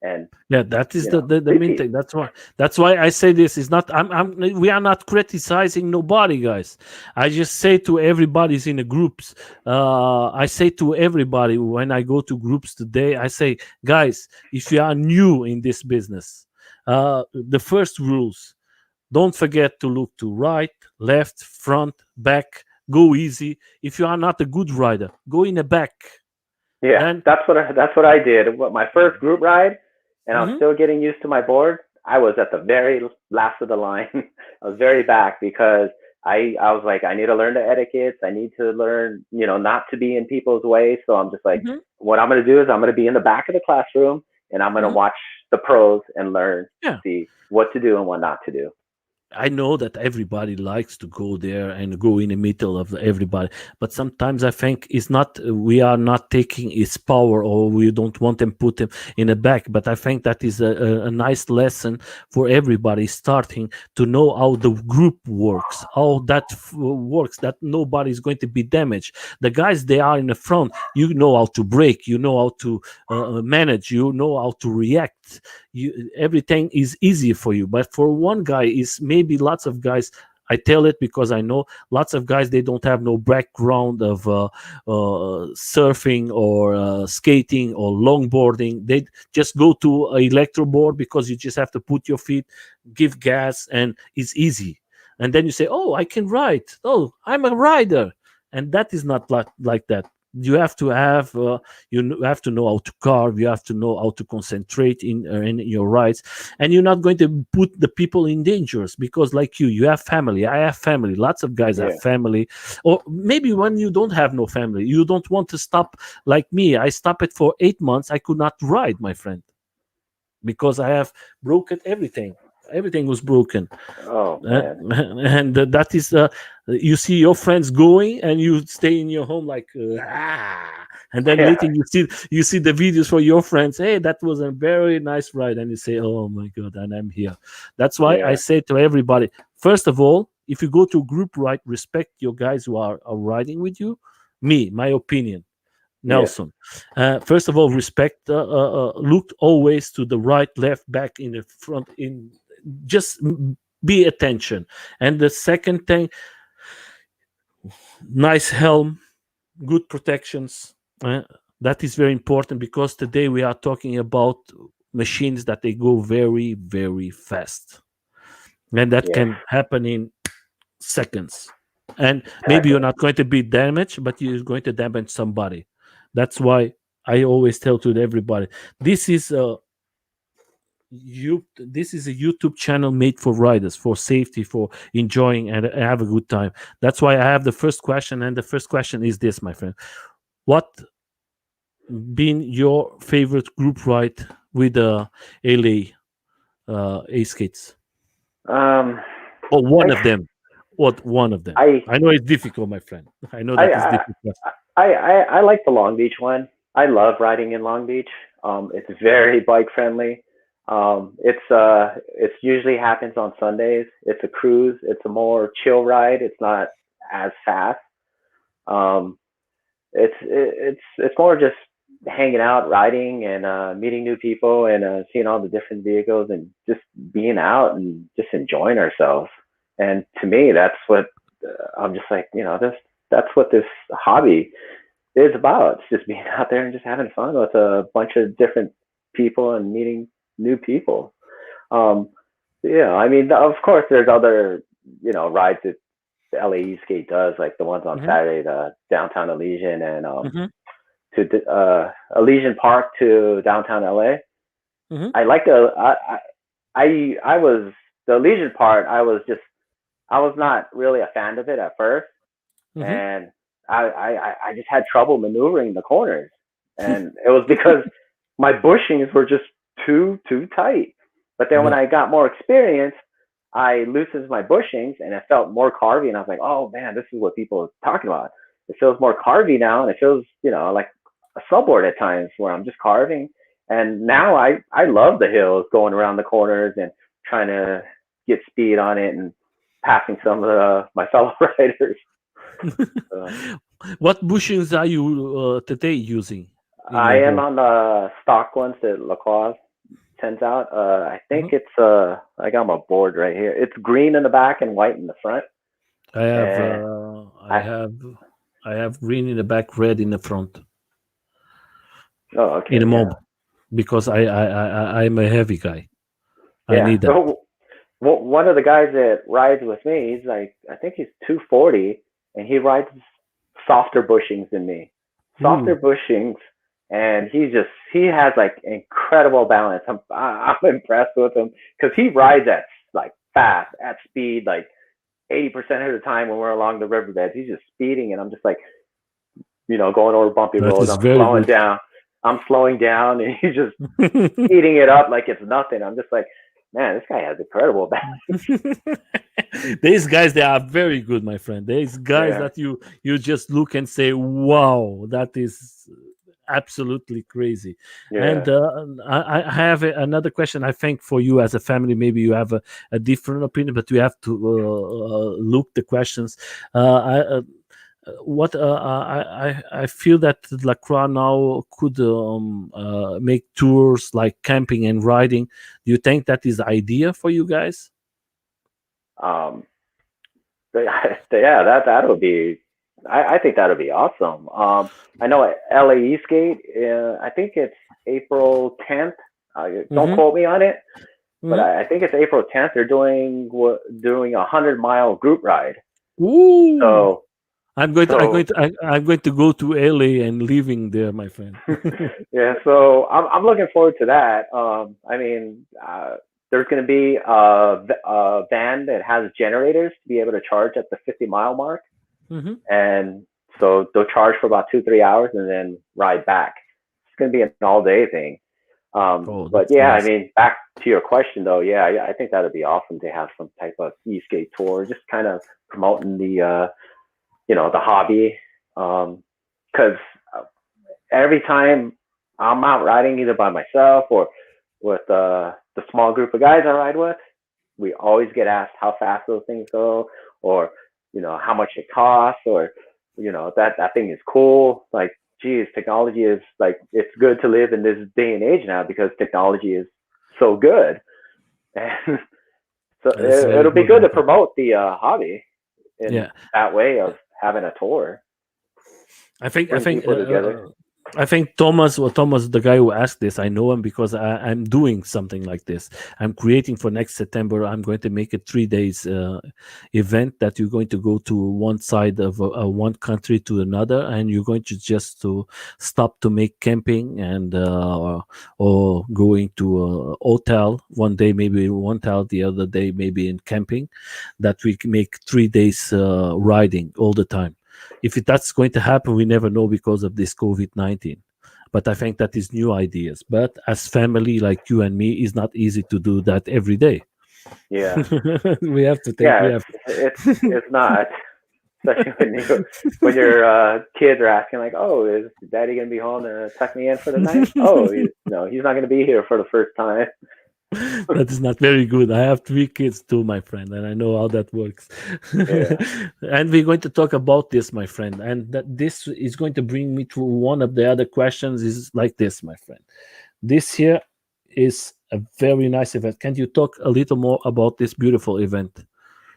and yeah. That is the be main peace. thing. That's why I say this is not. We are not criticizing nobody, guys. I just say to everybody's in the groups. I say to everybody when I go to groups today. I say, guys, if you are new in this business, the first rules: don't forget to look to right, left, front, back. Go easy. If you are not a good rider, go in the back. Yeah, And that's what I did. My first group ride, and I was mhm, still getting used to my board. I was at the very last of the line. I was very back because I was like, I need to learn the etiquettes. I need to learn, not to be in people's way. So I'm just like, mhm, what I'm gonna do is I'm gonna be in the back of the classroom, and I'm gonna mhm. watch the pros and learn to Yeah. see what to do and what not to do. I know that everybody likes to go there and go in the middle of everybody, but sometimes I think it's not. We are not taking its power, or we don't want them put them in the back. But I think that is a nice lesson for everybody starting to know how the group works, how that works. That nobody is going to be damaged. The guys they are in the front. You know how to brake. You know how to manage. You know how to react. Everything is easy for you, but for one guy is maybe lots of guys. I tell it because I know lots of guys, they don't have no background of surfing or skating or longboarding. They just go to a electro board because you just have to put your feet, give gas, and it's easy. And then you say, oh, I can ride. Oh, I'm a rider. And that is not like that. You have to have have to know how to carve. You have to know how to concentrate in your rides, and you're not going to put the people in dangers because, like you have family. I have family. Lots of guys have Yeah. family, or maybe when you don't have no family, you don't want to stop. Like me, I stopped it for 8 months. I could not ride, my friend, because I have broken everything. Everything was broken. Oh Uh, man. and that is you see your friends going and you stay in your home like and then Yeah. later you see the videos for your friends. Hey, that was a very nice ride, and you say, oh my god, and I'm here. That's why I Yeah. say to everybody, first of all, if you go to a group ride, respect your guys who are riding with you. My opinion, Yeah. Nelson. First of all, respect. Look always to the right, left, back, in the front. In just be attention. And the second thing, nice helm, good protections. That is very important because today we are talking about machines that they go very, very fast, and that Yeah. can happen in seconds. And maybe you're Exactly. not going to be damaged, but you're going to damage somebody. That's why I always tell to everybody, this is a this is a YouTube channel made for riders, for safety, for enjoying and have a good time. That's why I have the first question, and the first question is this, my friend: what been your favorite group ride with LA ESK8s, Um, or one I, of them? What one of them? I, I know it's difficult, my friend. I know that is I, difficult. I like the Long Beach one. I love riding in Long Beach. It's very bike friendly. It's usually happens on Sundays. It's a cruise. It's a more chill ride. It's not as fast. Um, it's more just hanging out, riding, and meeting new people, and seeing all the different vehicles, and just being out and just enjoying ourselves. And to me, that's what I'm just like, this that's what this hobby is about. It's just being out there and just having fun with a bunch of different people and meeting new people. Um, yeah, I mean, of course, there's other rides that the LA Skate does, like the ones on Hmm. Saturday, the downtown Elysian and Hmm. to Elysian Park to downtown LA. Hmm. I like the I was the Elysian part. I was not really a fan of it at first, Hmm. and I just had trouble maneuvering the corners, and it was because my bushings were just too tight. But then when Yeah. I got more experience, I loosened my bushings and it felt more carvy, and I was like, oh man, this is what people are talking about. It feels more carvy now, and it feels like a subboard at times where I'm just carving. And now I love the hills, going around the corners and trying to get speed on it and passing some of my fellow riders. So What bushings are you today using in I your am board? on the stock ones that LaCroix sends out. I think Mhm. it's I got my board right here. It's green in the back and white in the front. I have And uh, I I have I have green in the back, red in the front oh in a okay, yeah. moment because I'm a heavy guy. I Yeah. need that. So one of the guys that rides with me, he's like, I think he's 240, and he rides softer bushings than me. Softer Ooh, bushings, and he has like incredible balance. I'm impressed with him because he rides at like fast, at speed, like 80% of the time when we're along the riverbeds. He's just speeding, and I'm just like, going over bumpy that roads. is very good. I'm slowing down, and he's just eating it up like it's nothing. I'm just like, man, this guy has incredible balance. These guys, they are very good, my friend. These guys Yeah, that you just look and say, "Wow, that is absolutely crazy." And yeah. I have another question. I think for you as a family, maybe you have a different opinion, but we have to look the questions. What I feel that Lacroix now could make tours like camping and riding. Do you think that is idea for you guys? Um, yeah, that'll be. I think that'll be awesome. I know at LA Skate. I think it's April 10th. Don't Mm-hmm. quote me on it, but Mm-hmm. I think it's April 10th. They're doing 100-mile group ride. Ooh. So I'm going so to I'm going to go to LA and living there, my friend. yeah. So I'm looking forward to that. I mean, there's going to be a van that has generators to be able to charge at the 50-mile mark. Mm-hmm. And so they'll charge for about 2-3 hours and then ride back. It's going to be an all day thing. Oh, But that's yeah, I nice. mean, back to your question though, yeah, I think that would be awesome to have some type of e-skate tour, just kind of promoting the hobby. Because every time I'm out riding either by myself or with the small group of guys I ride with, we always get asked how fast those things go, or how much it costs, or that thing is cool. Like, geez, technology is like, it's good to live in this day and age now because technology is so good, and so That's very it'll be good, good my to friend. promote the hobby in Yeah. that way of having a tour, I think I bring think people together. I think Thomas, or Thomas, the guy who asked this, I know him because I'm doing something like this. I'm creating for next September. I'm going to make a 3 days event that you're going to go to one side of one country to another, and you're going to just to stop to make camping and or going to a hotel one day, maybe in one hotel, the other day maybe in camping. That we can make 3 days riding all the time. If that's going to happen, we never know because of this COVID-19. But I think that is new ideas. But as family like you and me, it's not easy to do that every day. Yeah, We have to take. We yeah, have. it's not, especially when your kids are asking like, "Oh, is Daddy gonna be home to tuck me in for the night?" Oh, no, he's not gonna be here for the first time. That is not very good. I have 3 kids too, my friend, and I know how that works. Yeah, And we're going to talk about this, my friend. And that this is going to bring me to one of the other questions. Is like this, my friend. This here is a very nice event. Can you talk a little more about this beautiful event?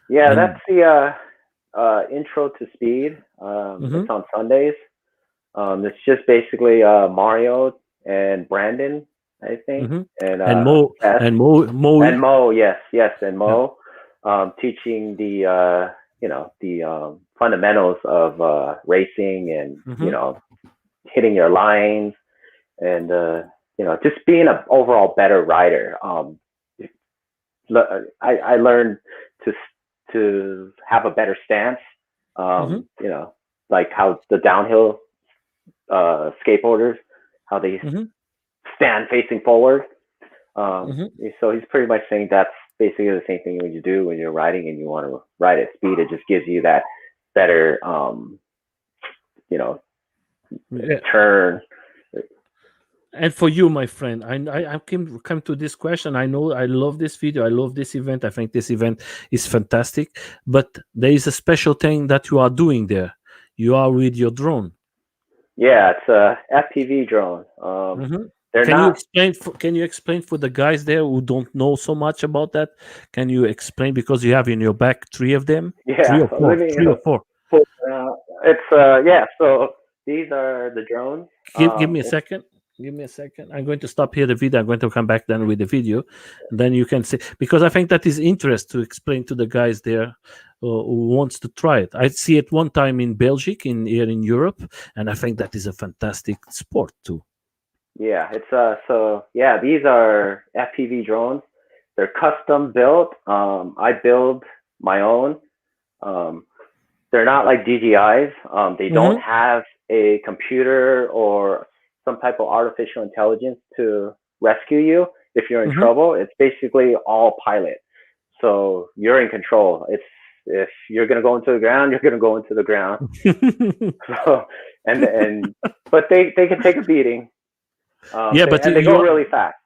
yeah, that's And the intro to speed. It's mhm, on Sundays. It's just basically Mario and Brandon, I think, mhm. and And Mo Tess and Mo, and Mo. Yes, yes, and yeah. Mo, teaching the fundamentals of racing and Mhm, hitting your lines and just being an overall better rider. I learned to have a better stance. mhm, Like how the downhill skateboarders, how they mhm, stand facing forward. mhm. So he's pretty much saying that's basically the same thing when you do when you're riding and you want to ride at speed. It just gives you that better, you know, Yeah. turn. And for you, my friend, I come to this question. I know I love this video. I love this event. I think this event is fantastic. But there is a special thing that you are doing there. You are with your drone. Yeah, it's a FPV drone. Mhm. They're not. Can you explain for the guys there who don't know so much about that? Can you explain because you have in your back three of them, Yeah, let me three or four. pull it out. It's yeah. So these are the drones. Give me a second. Give me a second. I'm going to stop here the video. I'm going to come back then with the video, and then you can see because I think that is interest to explain to the guys there who wants to try it. I see it one time in Belgium, in here in Europe, and I think that is a fantastic sport too. Yeah, it's so yeah, these are FPV drones. They're custom built. I build my own. Um, they're not like DJIs. They don't Mm-hmm. have a computer or some type of artificial intelligence to rescue you if you're in Mm-hmm. trouble. It's basically all pilot. So you're in control. It's if you're gonna go into the ground, you're gonna go into the ground. So and but they can take a beating. Yeah, but And they go really fast.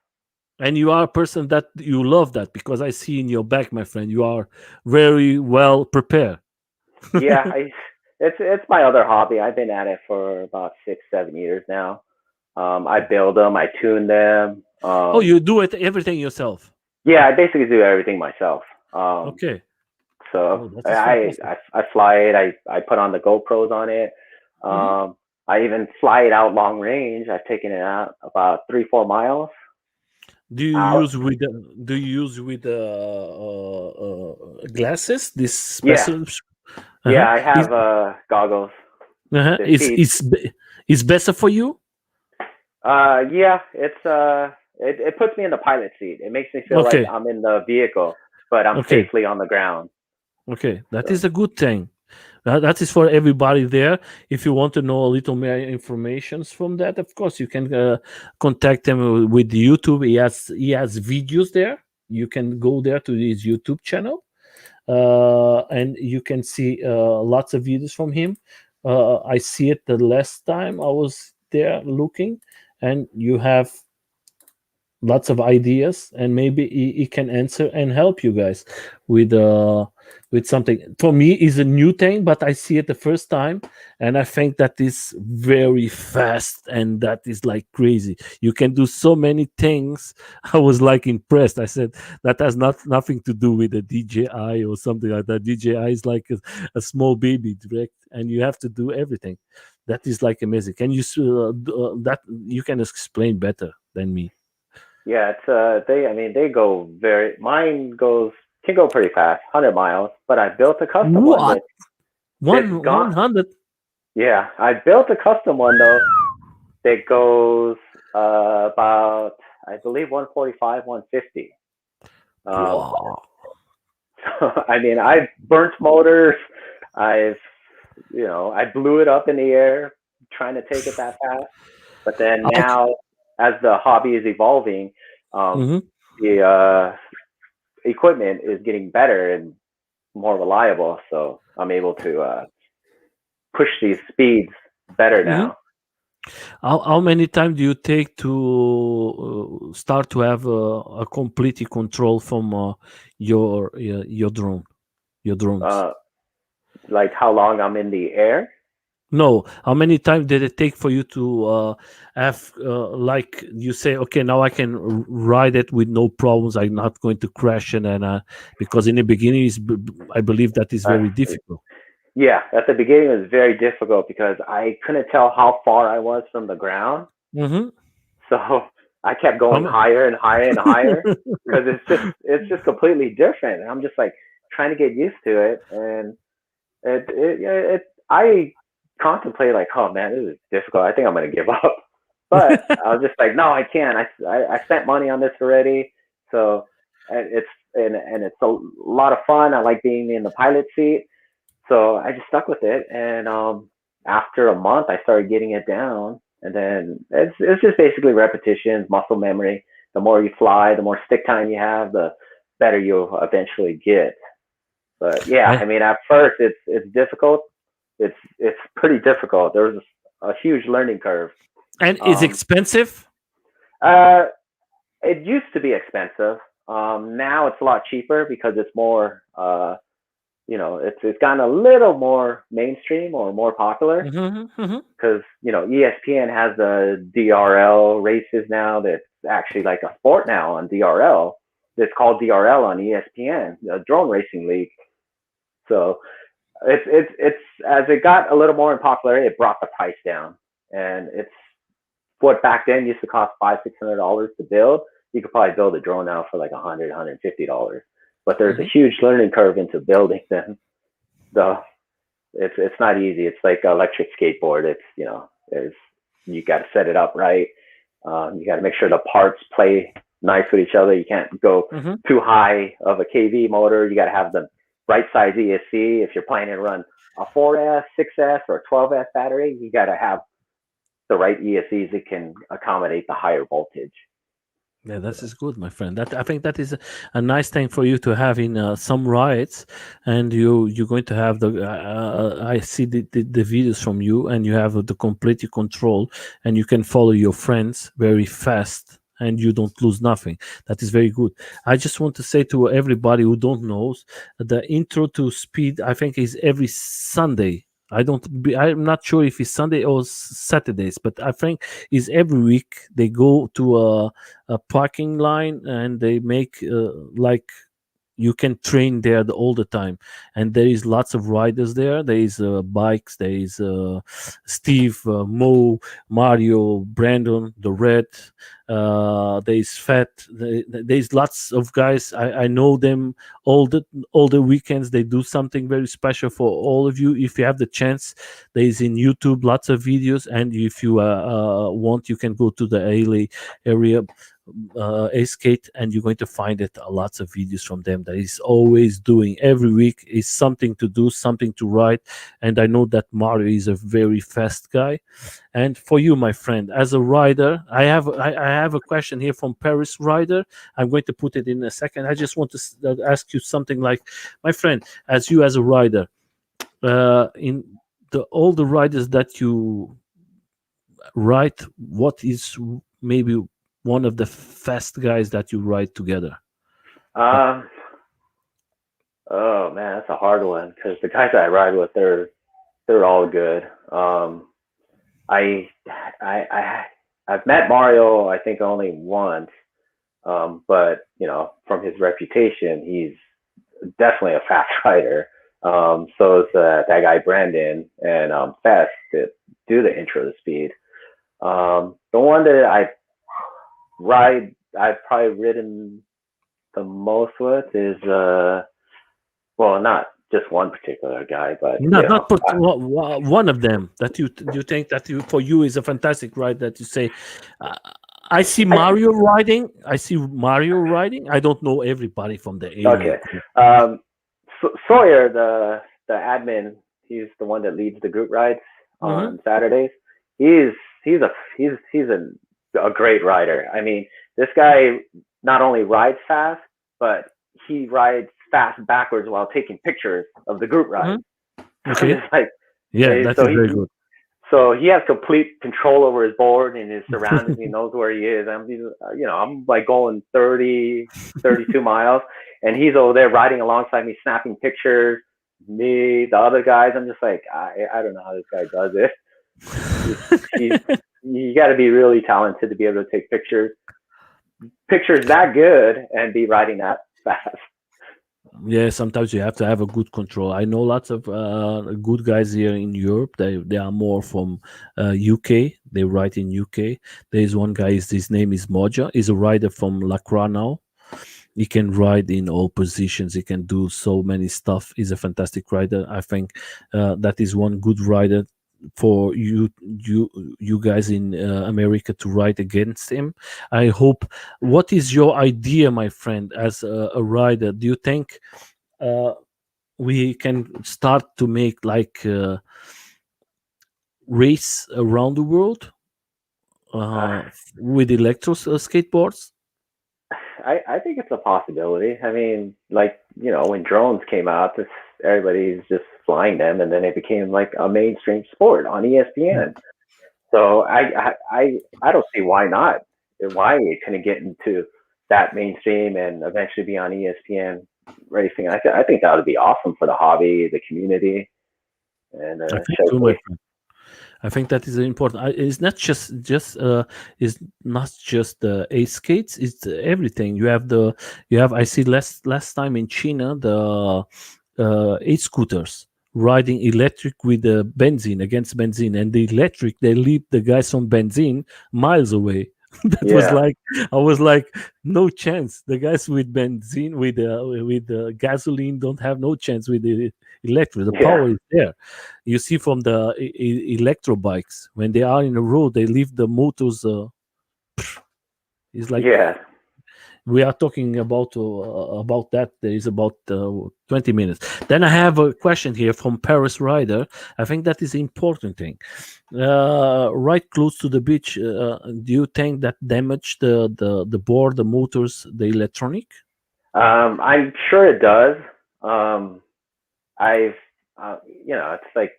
you are a person that you love that because I see in your back, my friend, you are very well prepared. Yeah, it's my other hobby. I've been at it for about 6-7 years now. I build them, I tune them. Oh, you do it everything yourself. Yeah, I basically do everything myself. Um, Okay. So Oh, that is fantastic. I fly it. I put on the GoPros on it. Hmm. I even fly it out long range. I've taken it out about 3 4 miles Do you out. use with glasses? This Yeah, special. Uh-huh. yeah. I Is have goggles. uh-huh. The Is speed. is better for you? Yeah. It puts me in the pilot seat. It makes me feel like Okay, I'm in the vehicle, but I'm okay, safely on the ground. okay. That So is a good thing. That is for everybody there. If you want to know a little more information from that, of course, you can contact him with YouTube. He has videos there. You can go there to his YouTube channel, and you can see lots of videos from him. I see it the last time I was there looking, and you have lots of ideas, and maybe he can answer and help you guys with something. For me is a new thing, but I see it the first time, and I think that is very fast, and that is like crazy. You can do so many things. I was like impressed. I said that has nothing to do with a DJI or something like that. DJI is like a small baby direct, and you have to do everything. That is like amazing. Can you that you can explain better than me? yeah, it's they. I mean, they go very. Mine goes can go pretty fast, 100 miles. But I built a custom one What? that's One gone. 100? Yeah, I built a custom one though that goes about I believe 145, 150. Um, Wow. so I mean, I've burnt motors. I've I blew it up in the air trying to take it that fast. But then I c- now, as the hobby is evolving, um, mhm. the equipment is getting better and more reliable. So I'm able to push these speeds better Mhm. now. How many time do you take to start to have a complete control from your drone, your drones? Uh, like how long I'm in the air. No, how many time did it take for you to have like you say, okay, now I can ride it with no problems. I'm not going to crash it, and because in the beginning, I believe that is Uh, very difficult. yeah, at the beginning it was very difficult because I couldn't tell how far I was from the ground. Mm-hmm. So I kept How going ma- higher and higher and higher because it's just completely different. And I'm just like trying to get used to it, and I contemplate like, oh man, this is difficult. I think I'm gonna give up. But I was just like, no, I can't. I spent money on this already, so it's a lot of fun. I like being in the pilot seat, so I just stuck with it. And after a month, I started getting it down, and then it's just basically repetitions, muscle memory. The more you fly, the more stick time you have, the better you'll eventually get. But yeah, I I mean, at first it's difficult. It's pretty difficult. There was a huge learning curve. and it's Um, expensive. uh, it used to be expensive. Now it's a lot cheaper because it's more. It's gotten a little more mainstream or more popular Hmm. Hmm. because ESPN has the DRL races now. That's actually like a sport now on DRL. It's called DRL on ESPN, the Drone Racing League. So it's as it got a little more in popularity, it brought the price down, and it's what back then used to cost $500-600 to build. You could probably build a drone now for like $100-150. But there's a Hmm. huge learning curve into building them. The it's not easy. It's like an electric skateboard. It's there's you got to set it up right. You got to make sure the parts play nice with each other. You can't go Hmm. too high of a KV motor. You got to have the right size ESC. If you're planning to run a 4S, 6S, or 12S battery, you got to have the right ESCs that can accommodate the higher voltage. Yeah, that So, is good, my friend. That I think that is a nice thing for you to have in some rides, and you're going to have the. I see the videos from you, and you have the complete control, and you can follow your friends very fast, and you don't lose nothing. That is very good. I just want to say to everybody who don't know, the intro to speed, I think, is every Sunday. I'm not sure if it's Sunday or Saturdays, but I think is every week they go to a parking line and they make like you can train there all the time, and there is lots of riders there. There is bikes, there is Steve, Mo, Mario, Brandon, the Red, there is Fat, there's lots of guys. I know them. All the weekends they do something very special for all of you. If you have the chance, there is in YouTube lots of videos, and if you want, you can go to the LA area, ESK8, and you're going to find it lots of videos from them that is always doing every week is something to do, something to write. And I know that Mario is a very fast guy. And for you, my friend, as a rider, I have a question here from Paris Rider. I'm going to put it in a second. I just want to ask you something like, my friend, as you as a rider, in all the riders that you ride, what is maybe one of the fast guys that you ride together? Um, oh man, that's a hard one because the guys that I ride with, they're all good. I I I've met Mario, I think only once, but from his reputation, he's definitely a fast rider. So is that guy Brandon and Fest that do the intro to speed. The one that I've probably ridden the most with is well, not just one particular guy, but Not put one of them that you think that for you is a fantastic ride that you say. Uh, I see I Mario riding. I see Mario riding. I don't know everybody from the alien okay. crew. Sawyer, the admin, he's the one that leads the group rides Hmm. on Saturdays. He's he's a great rider. I mean, this guy not only rides fast, but he rides fast backwards while taking pictures of the group ride. Hmm. I'm Okay. just like, Yeah, that so is very good. he has complete control over his board and his surroundings. He knows where he is. I'm like going 32 miles, and he's over there riding alongside me, snapping pictures. Me, the other guys, I'm just like, I don't know how this guy does it. He's you got to be really talented to be able to take pictures that good and be riding that fast. Yeah, sometimes you have to have a good control. I know lots of good guys here in Europe. They are more from UK. They ride in UK. There is one guy. His name is Moja. He's a rider from Lacroix now. He can ride in all positions. He can do so many stuff. He's a fantastic rider. I think that is one good rider for you guys in America to ride against him. I hope. What is your idea, my friend, as a rider? Do you think uh, we can start to make like race around the world Uh, with electro skateboards? I think it's a possibility. I mean, like, when drones came out, everybody's just flying them, and then it became like a mainstream sport on ESPN. So I don't see why not. Why it couldn't get into that mainstream and eventually be on ESPN racing. I think that would be awesome for the hobby, the community, and I think too, my showcase. friend. I think that is important. It's not just it's not just the ace skates. It's everything. You have. I see last time in China the ace scooters riding electric with the benzene against benzene, and the electric they leave the guys on benzene miles away. That was Yeah, like I was like no chance. The guys with benzene with gasoline don't have no chance with the electric. The yeah, power is there. You see from the electro bikes when they are in the road, they leave the motors. It's like yeah. we are talking about that. There is about 20 minutes. Then I have a question here from Paris Rider. I think that is the important thing. Right close to the beach, do you think that damage the board, the motors, the electronic? I'm sure it does. Um, I've, it's like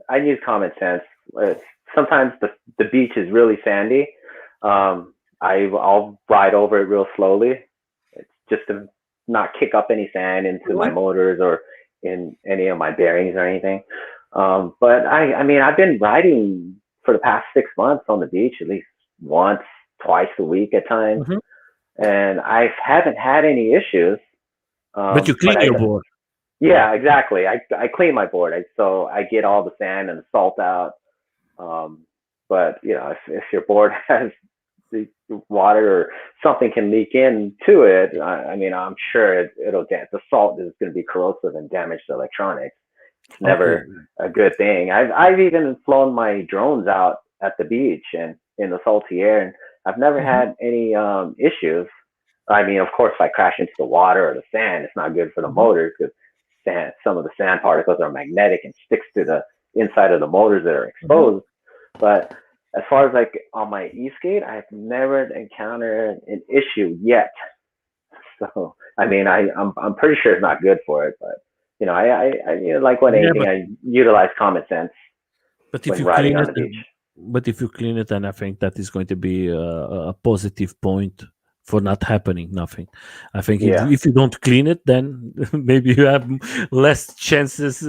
I use common sense. Uh, Sometimes the beach is really sandy. I'll ride over it real slowly. It's just to not kick up any sand into my Mhm. motors or in any of my bearings or anything. But I mean, I've been riding for the past 6 months on the beach at least once, twice a week at times, Mhm. and I haven't had any issues. But you But clean your board. yeah, exactly. I clean my board. So I get all the sand and the salt out. Um, but if your board has the water or something can leak into it, I mean, I'm sure it'll the salt is going to be corrosive and damage the electronics. It's Okay. never a good thing. I've even flown my drones out at the beach and in the salty air, and I've never Mhm. had any issues. I mean, of course, if I crash into the water or the sand, it's not good for the Mhm. motors because some of the sand particles are magnetic and sticks to the inside of the motors that are Mhm. exposed. But as far as like on my e-skate, I've never encountered an issue yet. So I mean, I'm pretty sure it's not good for it, but like what Yeah, anything, I utilize common sense but if when you riding clean on it, the beach. then I think that is going to be a positive point for not happening nothing. I think Yeah, if you don't clean it, then maybe you have less chances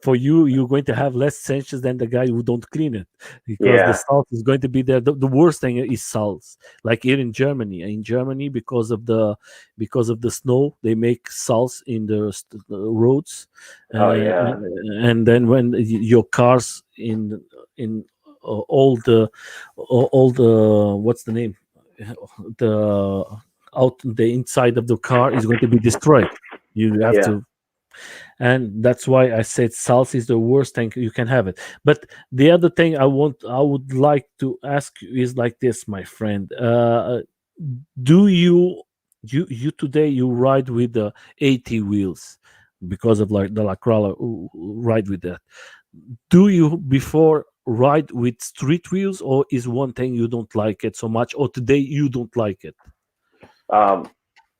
for you. You're going to have less chances than the guy who don't clean it because the yeah. salt is going to be there. The worst thing is salts. Like here in Germany, because of the snow, they make salts in the roads, Oh yeah, and then when your cars in all the what's the name, the out the inside of the car is going to be destroyed. You have yeah. to, and that's why I said salt is the worst thing you can have it. But the other thing I would like to ask you is like this, my friend. Do you today you ride with the 80 wheels because of like the lacrala ride with that? Do you before ride with street wheels, or is one thing you don't like it so much, or today you don't like it? Um,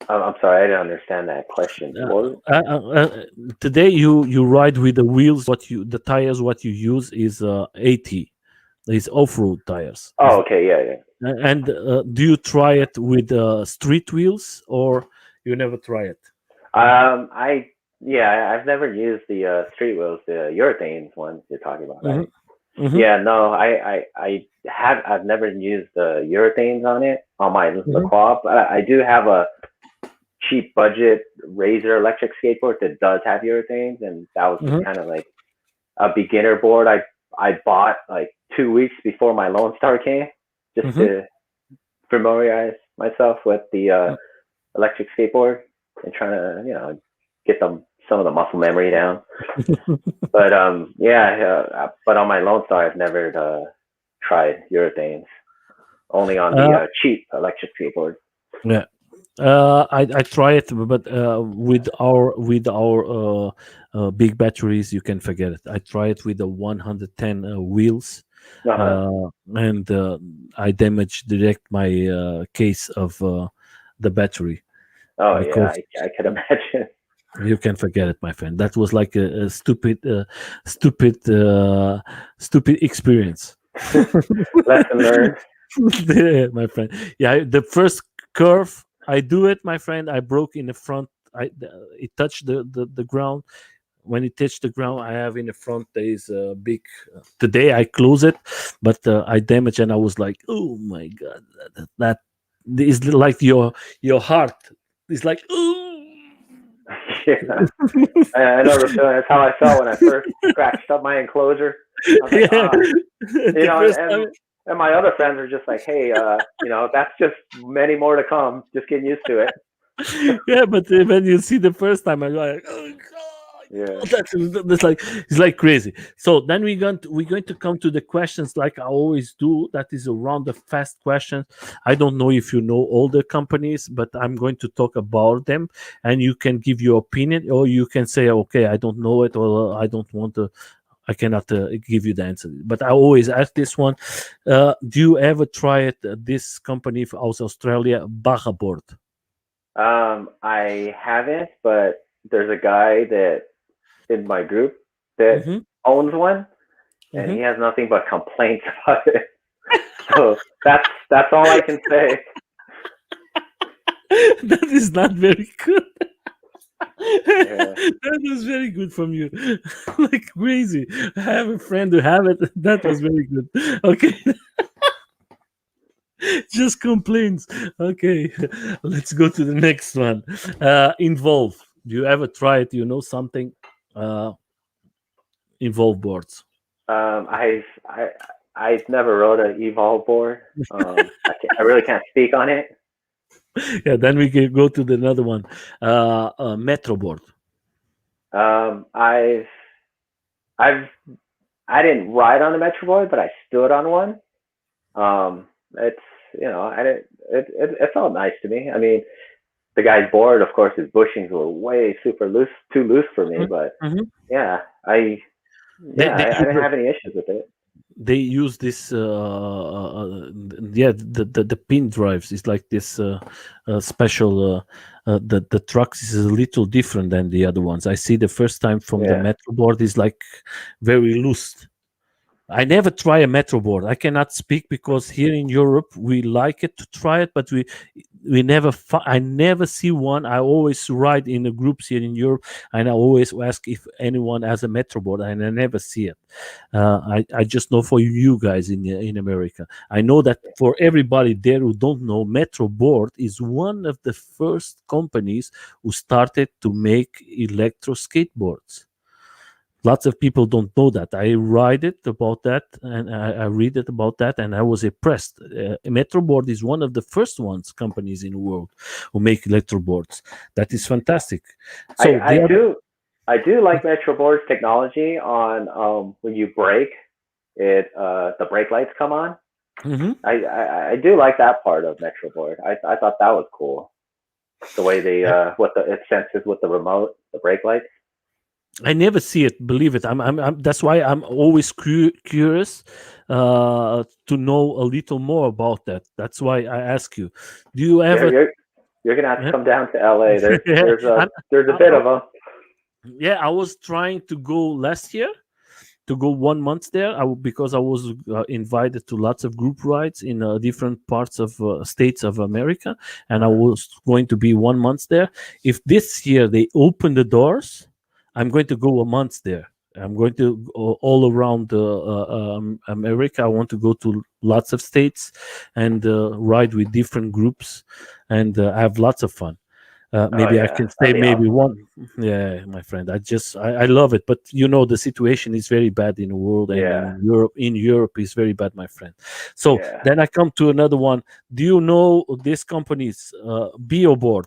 I'm sorry, I didn't understand that question. uh, What was uh, uh, uh, Today you ride with the wheels, the tires what you use is 80, is off-road tires Oh, is. okay, yeah, yeah. And do you try it with street wheels, or you never try it? I yeah, I've never used the street wheels, the urethanes ones you're talking about, Hmm. right? Hmm. Yeah, no, I've never used the urethanes on it on my Hmm. LaQuap. I do have a cheap budget Razor electric skateboard that does have urethanes, and that was just Hmm. kind of like a beginner board. I bought like 2 weeks before my Lone Star came, just Hmm. to familiarize myself with the electric skateboard and trying to get some of the muscle memory down. But yeah, but on my Lone Star, I've never tried urethanes. Only on the uh, cheap electric skateboard. yeah. I try it, but with our big batteries, you can forget it. I try it with the 110 wheels, Uh huh. and I damaged direct my case of the battery Oh yeah, because I could imagine. you can forget it, my friend. That was like a stupid, stupid experience. Lesson learned. Yeah, my friend. Yeah, the first curve I do it, my friend. I broke in the front. It touched the ground. When it touched the ground, I have in the front there is a big. Today I close it, but I damaged, and I was like, oh my god, that is like your heart. It's like, oh. Yeah, I know the feeling. That's how I felt when I first scratched up my enclosure. I was like, Yeah, the first and time. and my other friends are just like, hey, that's just many more to come. Just getting used to it. Yeah, but when you see the first time, I'm like, oh Yeah. god, that's like it's like crazy. So then we're going to come to the questions like I always do. That is around the fast questions. I don't know if you know all the companies, but I'm going to talk about them, and you can give your opinion, or you can say, okay, I don't know it, or I don't want to. I cannot give you the answer, but I always ask this one: do you ever try it? This company out Australia, Board? I haven't, but there's a guy that in my group that Mm-hmm. owns one, and Mm-hmm. he has nothing but complaints about it. So that's all I can say. That is not very good. Yeah. That was very good from you. Like crazy. I have a friend who have it. That was very good. Okay. Just complaints. Okay, let's go to the next one. Involve. Do you ever try it? You know something? Uh, Involve boards. Um, I've I I've never rode an Evolve board. I really can't speak on it. Yeah, then we can go to the another one. Metro board. Um, I've I've I didn't ride on a Metro board, but I stood on one. It's I didn't. It felt nice to me. I mean, the guy's board, of course, his bushings were way super loose, too loose for me. But Mhm. yeah, I They, yeah, they I use didn't have any issues with it. they use this yeah, the pin drives is like this special the trucks is a little different than the other ones. I see the first time from the Yeah, metro board is like very loose. I never try a metro board. I cannot speak because here in Europe we like it to try it, but we never. I never see one. I always ride in the groups here in Europe, and I always ask if anyone has a metro board, and I never see it. I just know for you guys in America. I know that for everybody there who don't know, Metro Board is one of the first companies who started to make electro skateboards. Lots of people don't know that. I read it about that, and I read it about that, and I was impressed. Metroboard is one of the first ones companies in the world who make electro boards. That is fantastic. So I the other, I do like Metro board's technology on when you brake, the brake lights come on. Mhm. I do like that part of Metro board. I thought that was cool. The way they what the it senses with the remote, the brake lights. I never see it. Believe it. That's why I'm always curious to know a little more about that. That's why I ask you. Do you You're ever? you're you're gonna have to Yeah, come down to LA. yeah, There's a bit I, of them. yeah. I was trying to go last year to go 1 month there because I was invited to lots of group rides in different parts of states of America, and I Uh-huh. was going to be 1 month there. If this year they open the doors, I'm going to go a month there. I'm going to go all around America. I want to go to lots of states and ride with different groups and have lots of fun. Oh Maybe I yeah, can that'd say be maybe awesome. one. Yeah, my friend. I love it, but you know the situation is very bad in the world, and Yeah, in Europe. In Europe is very bad, my friend. So yeah. then I come to another one. Do you know this company's BioBoard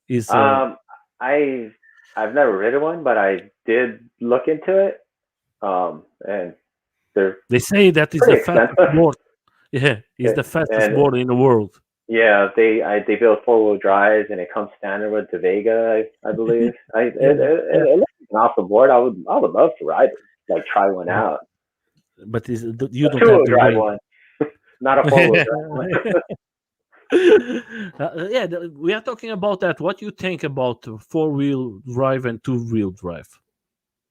is Um, I I've never ridden one, but I did look into it. And they're they say that is the pretty fastest expensive. board. Yeah, is the fastest And board in the world. yeah, they build 4 wheel drives, and it comes standard with the Vega, I believe. Yeah, yeah. It looks like an awesome board. I would love to ride it, like try one out. But you A don't 2 have wheel the drive range. one, not a 4 wheel drive one. Yeah, we are talking about that. What you think about four-wheel drive and two-wheel drive?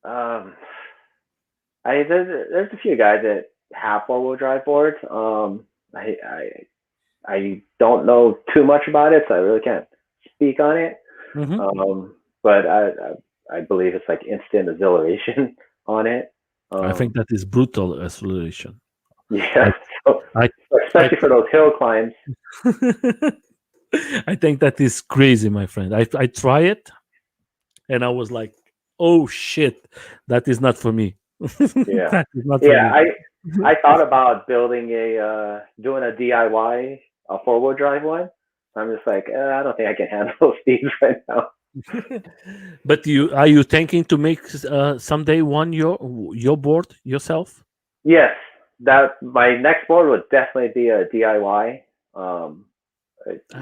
um, there's a few guys that have 4 wheel drive boards. I don't know too much about it, so I really can't speak on it. Hmm. But I believe it's like instant exhilaration on it. I think Um, that is brutal acceleration. yeah, I, so I, I, especially for those hill climbs. I think that is crazy, my friend. I try it, and I was like, "Oh shit, that is not for me. Yeah, That is not for yeah. me." I thought about building doing a DIY a 4 wheel drive one. I'm just like I don't think I can handle those speeds right now. But you are you thinking to make someday one your board yourself? Yes, that my next board would definitely be a DIY.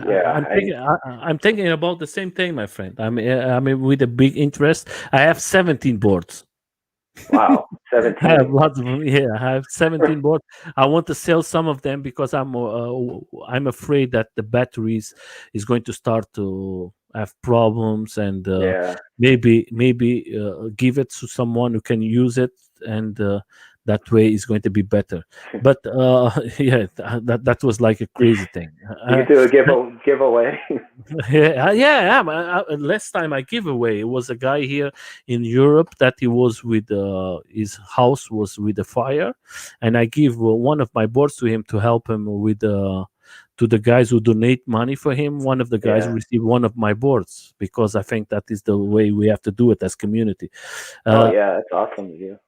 Yeah, I'm thinking about the same thing, my friend. I'm with a big interest. I have 17 boards. wow, I have 17. lots of them. Yeah, I have 17 boards. I want to sell some of them because I'm afraid that the batteries is going to start to have problems, and Yeah, maybe give it to someone who can use it, and That way it's going to be better. But yeah, that was like a crazy thing. You could do a giveaway. Yeah, yeah. Last time I give away, it was a guy here in Europe that he was with his house was with a fire, and I give one of my boards to him to help him with to the guys who donate money for him. One of the guys Yeah. received one of my boards because I think that is the way we have to do it as community. Oh Uh, yeah, that's awesome of you.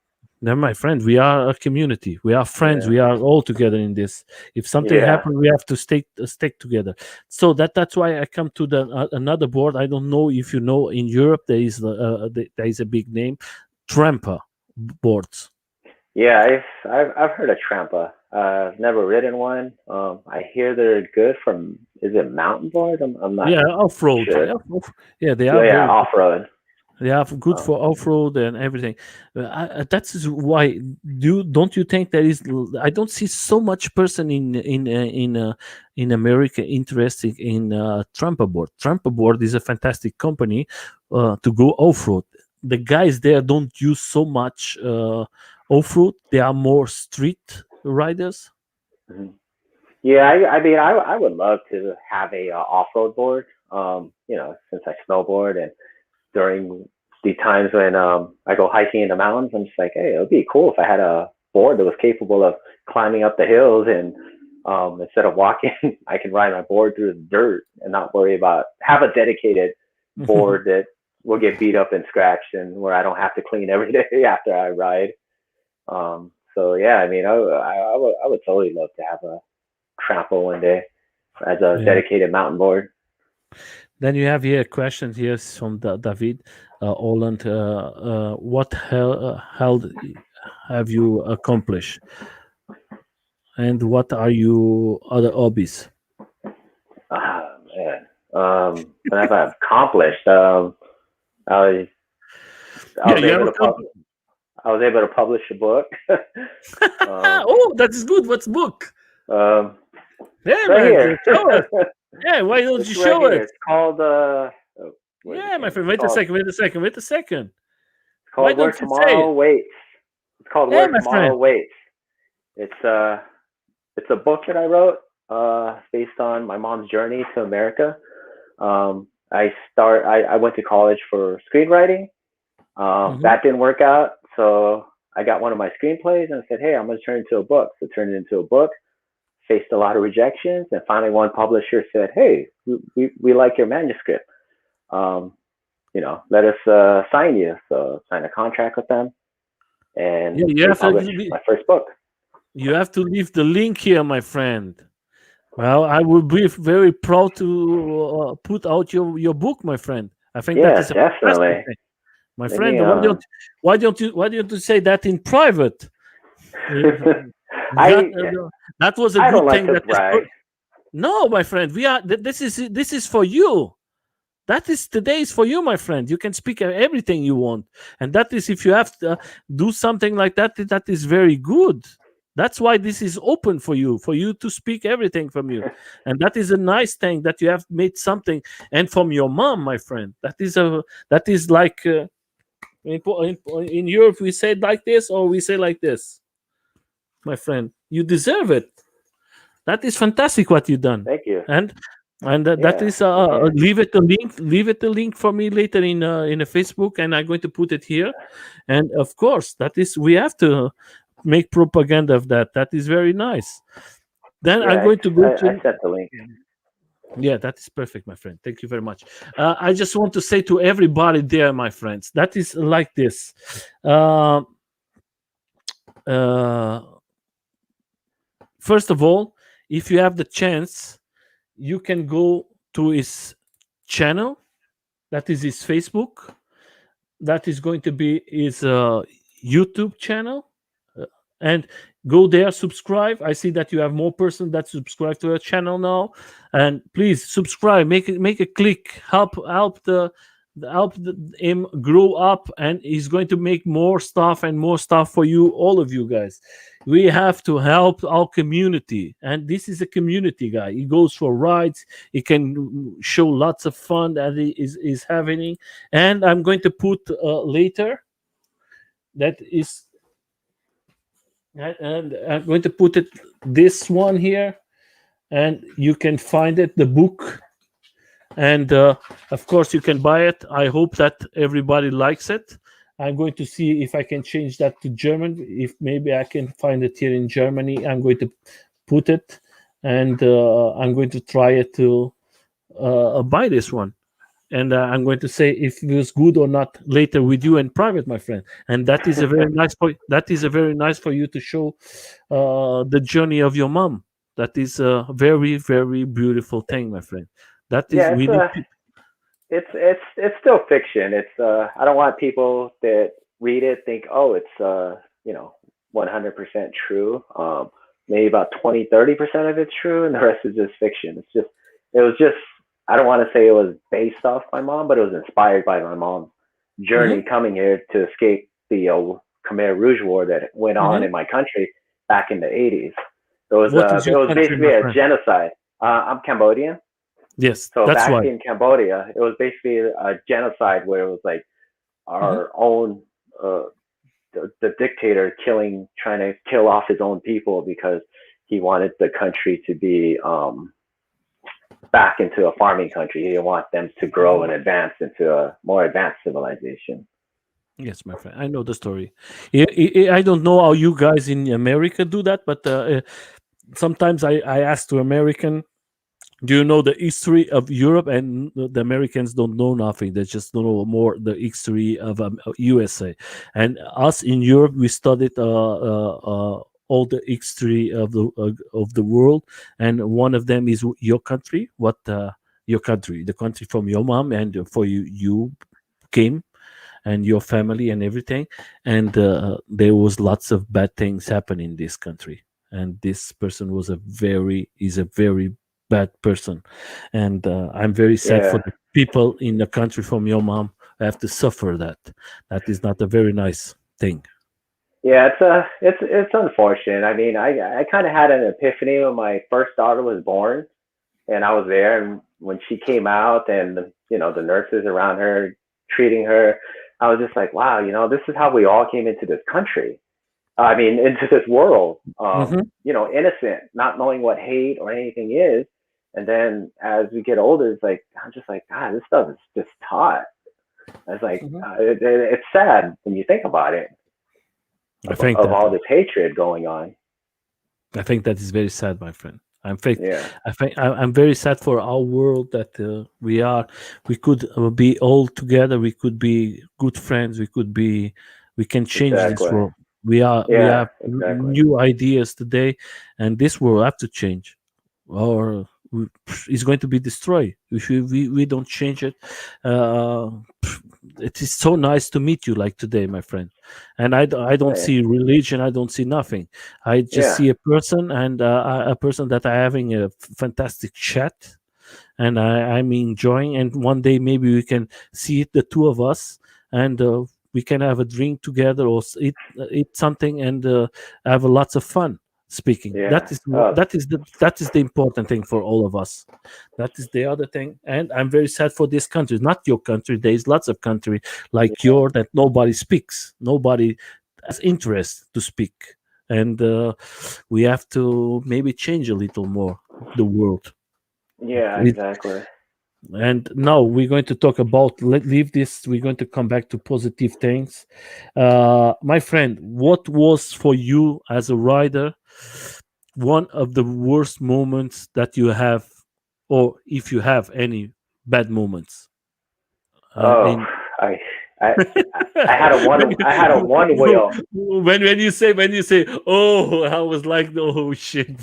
Now, my friend, we are a community. We are friends. Yeah. We are all together in this. If something Yeah. happens, we have to stick together. So that's why I come to the another board. I don't know if you know. In Europe, there is a big name, Tramper boards. Yeah, I've heard of Trampa. I've never ridden one. I hear they're good from, is it mountain board? I'm not Yeah, off road. sure. Yeah, yeah, they Yeah, are yeah, very off road. They are good Um, for off road and everything. That's why don't you think there is? I don't see so much person in America interested in Tramper board. Tramper board is a fantastic company to go off road. The guys there don't use so much off road. They are more street riders. mhm. Yeah, I mean, I would love to have a off road board. Since I snowboard and during the times when I go hiking in the mountains, I'm just like, hey, it would be cool if I had a board that was capable of climbing up the hills and instead of walking, I can ride my board through the dirt and not worry about have a dedicated board that will get beat up and scratched and where I don't have to clean every day after I ride. So yeah, I mean, I would totally love to have a trample one day as a Yeah. dedicated mountain board. Then you have here a question here from David Holland. What hell have you accomplished, and what are your other hobbies? Ah man, what have I accomplished? I was I Yeah, was you have able a to I was able to publish a book. um, Oh, that is good. What's book? um, Yeah, right man, here. show us. Yeah, why don't you It's right show here. it? It's called where's the Yeah, my camera? friend. Wait a second. Wait a second. Wait a second. It's Why called Where don't you say it? Tomorrow Waits. It's called Yeah, Where my friend. Tomorrow Waits. It's it's a book that I wrote based on my mom's journey to America. I went to college for screenwriting. Hmm. That didn't work out, so I got one of my screenplays and I said, "Hey, I'm going to turn it into a book." So I turned it into a book. Faced a lot of rejections, and finally one publisher said, "Hey, we like your manuscript. Um, let us sign you." So sign a contract with them, Yeah, and they published my first book. you have to leave the link here, my friend. Well, I will be very proud to put out your book, my friend. I think that Yeah, is a fantastic definitely. thing, my Let friend. me. Why don't you say that in private? That, I that was a I don't good like thing. to brag. No, my friend. This is for you. That is today is for you, my friend. You can speak everything you want, and that is if you have to do something like that. That is very good. That's why this is open for you to speak everything from you, and that is a nice thing that you have made something, and from your mom, my friend. That is like in Europe we say it like this or we say like this, my friend. You deserve it. That is fantastic what you done, Thank you. and that Yeah. is Okay. leave it the link for me later in a Facebook, and I'm going to put it here. And of course, that is we have to make propaganda of that. That is very nice. Then I'm Yeah, going to go I to sent the link. yeah, that is perfect, my friend. Thank you very much. I just want to say to everybody there, my friends, that is like this. Uh, uh, First of all, if you have the chance, you can go to his channel. That is his Facebook. That is going to be his YouTube channel. And go there, subscribe. I see that you have more person that subscribe to our channel now, and please subscribe. Make a click. Help him grow up, and he's going to make more stuff and more stuff for you, all of you guys. We have to help our community, and this is a community guy. He goes for rides. He can show lots of fun that he is having, and I'm going to put later that is And I'm going to put it this one here, and you can find it, the book, and of course you can buy it. I hope that everybody likes it. I'm going to see if I can change that to German. If maybe I can find it here in Germany, I'm going to put it, and I'm going to try it to buy this one. And I'm going to say if it was good or not later with you in private, my friend. And that is a very nice point. That is a very nice for you to show the journey of your mom. That is a very very beautiful thing, my friend. That is Yeah, we need. it's still fiction. It's I don't want people that read it think, oh, it's 100% true. Maybe about 20-30% of it's true, and the rest is just fiction. It was just I don't want to say it was based off my mom, but it was inspired by my mom's Hmm. journey coming here to escape the Khmer Rouge War that went on Hmm. in my country back in the 80s. What is It your was country, basically my a friend? genocide. I'm Cambodian. Yes, So that's back why. in Cambodia, it was basically a genocide where it was like Hmm. our own uh, the dictator trying to kill off his own people because he wanted the country to be back into a farming country. He didn't want them to grow and advance into a more advanced civilization. Yes, my friend. I know the story. I don't know how you guys in America do that, but sometimes I ask to American, do you know the history of Europe? And the Americans don't know nothing. They just don't know more the history of USA. And us in Europe, we studied all the history of the world, and one of them is your country. What your country, the country from your mom, and for you came and your family and everything. And there was lots of bad things happen in this country, and this person was a very is a very bad person. And I'm very sad for Yeah, the people in the country from your mom who have to suffer that. That is not a very nice thing. yeah, it's unfortunate. I mean, I kind of had an epiphany when my first daughter was born, and I was there, and when she came out, and the nurses around her treating her, I was just like, wow, this is how we all came into this country. I mean, into this world, Hmm. innocent, not knowing what hate or anything is. And then as we get older, it's like I'm just like, God, this stuff is just taught. It's like Hmm. it's sad when you think about it I think of that all this hatred going on. I think that is very sad, my friend. Yeah, I'm very sad for our world that we could be all together. We could be good friends. We can change this exactly. world. We Yeah, have exactly. new ideas today, and this world have to change, or it's going to be destroyed if we don't change it. Uh, it is so nice to meet you like today, my friend. And I don't Yeah, see religion. I don't see nothing. I just yeah, see a person, and a person that are having a fantastic chat, and I'm enjoying. And one day maybe we can see it, the two of us, and we can have a drink together, or eat something, and have a lots of fun speaking. yeah. Oh, That is the important thing for all of us. That is the other thing. And I'm very sad for this country, not your country. There is lots of country like yeah, your that nobody speaks, nobody has interest to speak. And we have to maybe change a little more the world. yeah, It, exactly. and now we're going to talk about, leave this, we're going to come back to positive things. My friend, what was for you as a rider one of the worst moments that you have, or if you have any bad moments Oh, in I, I, I had a one wheel. when you say, oh, I was like, oh shit.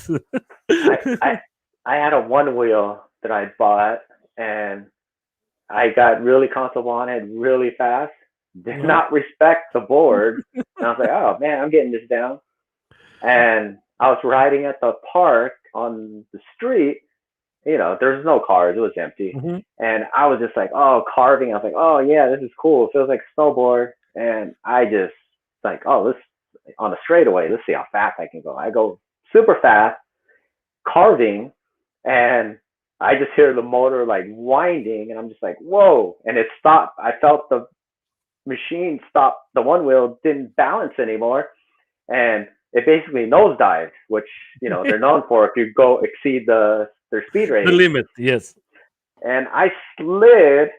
I, I, I had a one wheel that I bought, and I got really comfortable on it really fast. Did Uh-huh. not respect the board, and I was like, oh man, I'm getting this down. And I was riding at the park on the street. There's no cars; it was empty. Mhm. And I was just like, oh, carving. I was like, oh yeah, this is cool. It feels like a snowboard. And I just like, oh, this on a straightaway. Let's see how fast I can go. I go super fast, carving, and I just hear the motor like winding, and I'm just like, whoa! And it stopped. I felt the machine stop. The one wheel didn't balance anymore, and it basically nosedives, which they're known for if you go exceed their speed The rating. limit, yes. And I slid,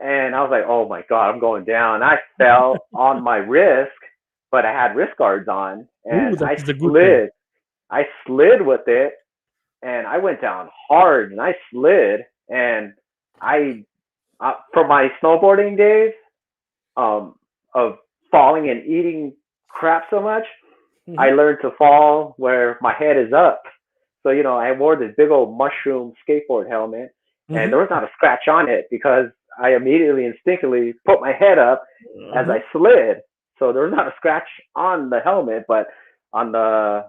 and I was like, oh my god, I'm going down. I fell on my wrist, but I had wrist guards on, Ooh, and that is a good thing. I slid with it, and I went down hard, and I slid, and I from my snowboarding days, of falling and eating crap so much, I Mm-hmm. learned to fall where my head is up. So, I wore this big old mushroom skateboard helmet, and Mm-hmm. there was not a scratch on it because I immediately instinctively put my head up as Uh-huh. I slid. So there was not a scratch on the helmet, but on the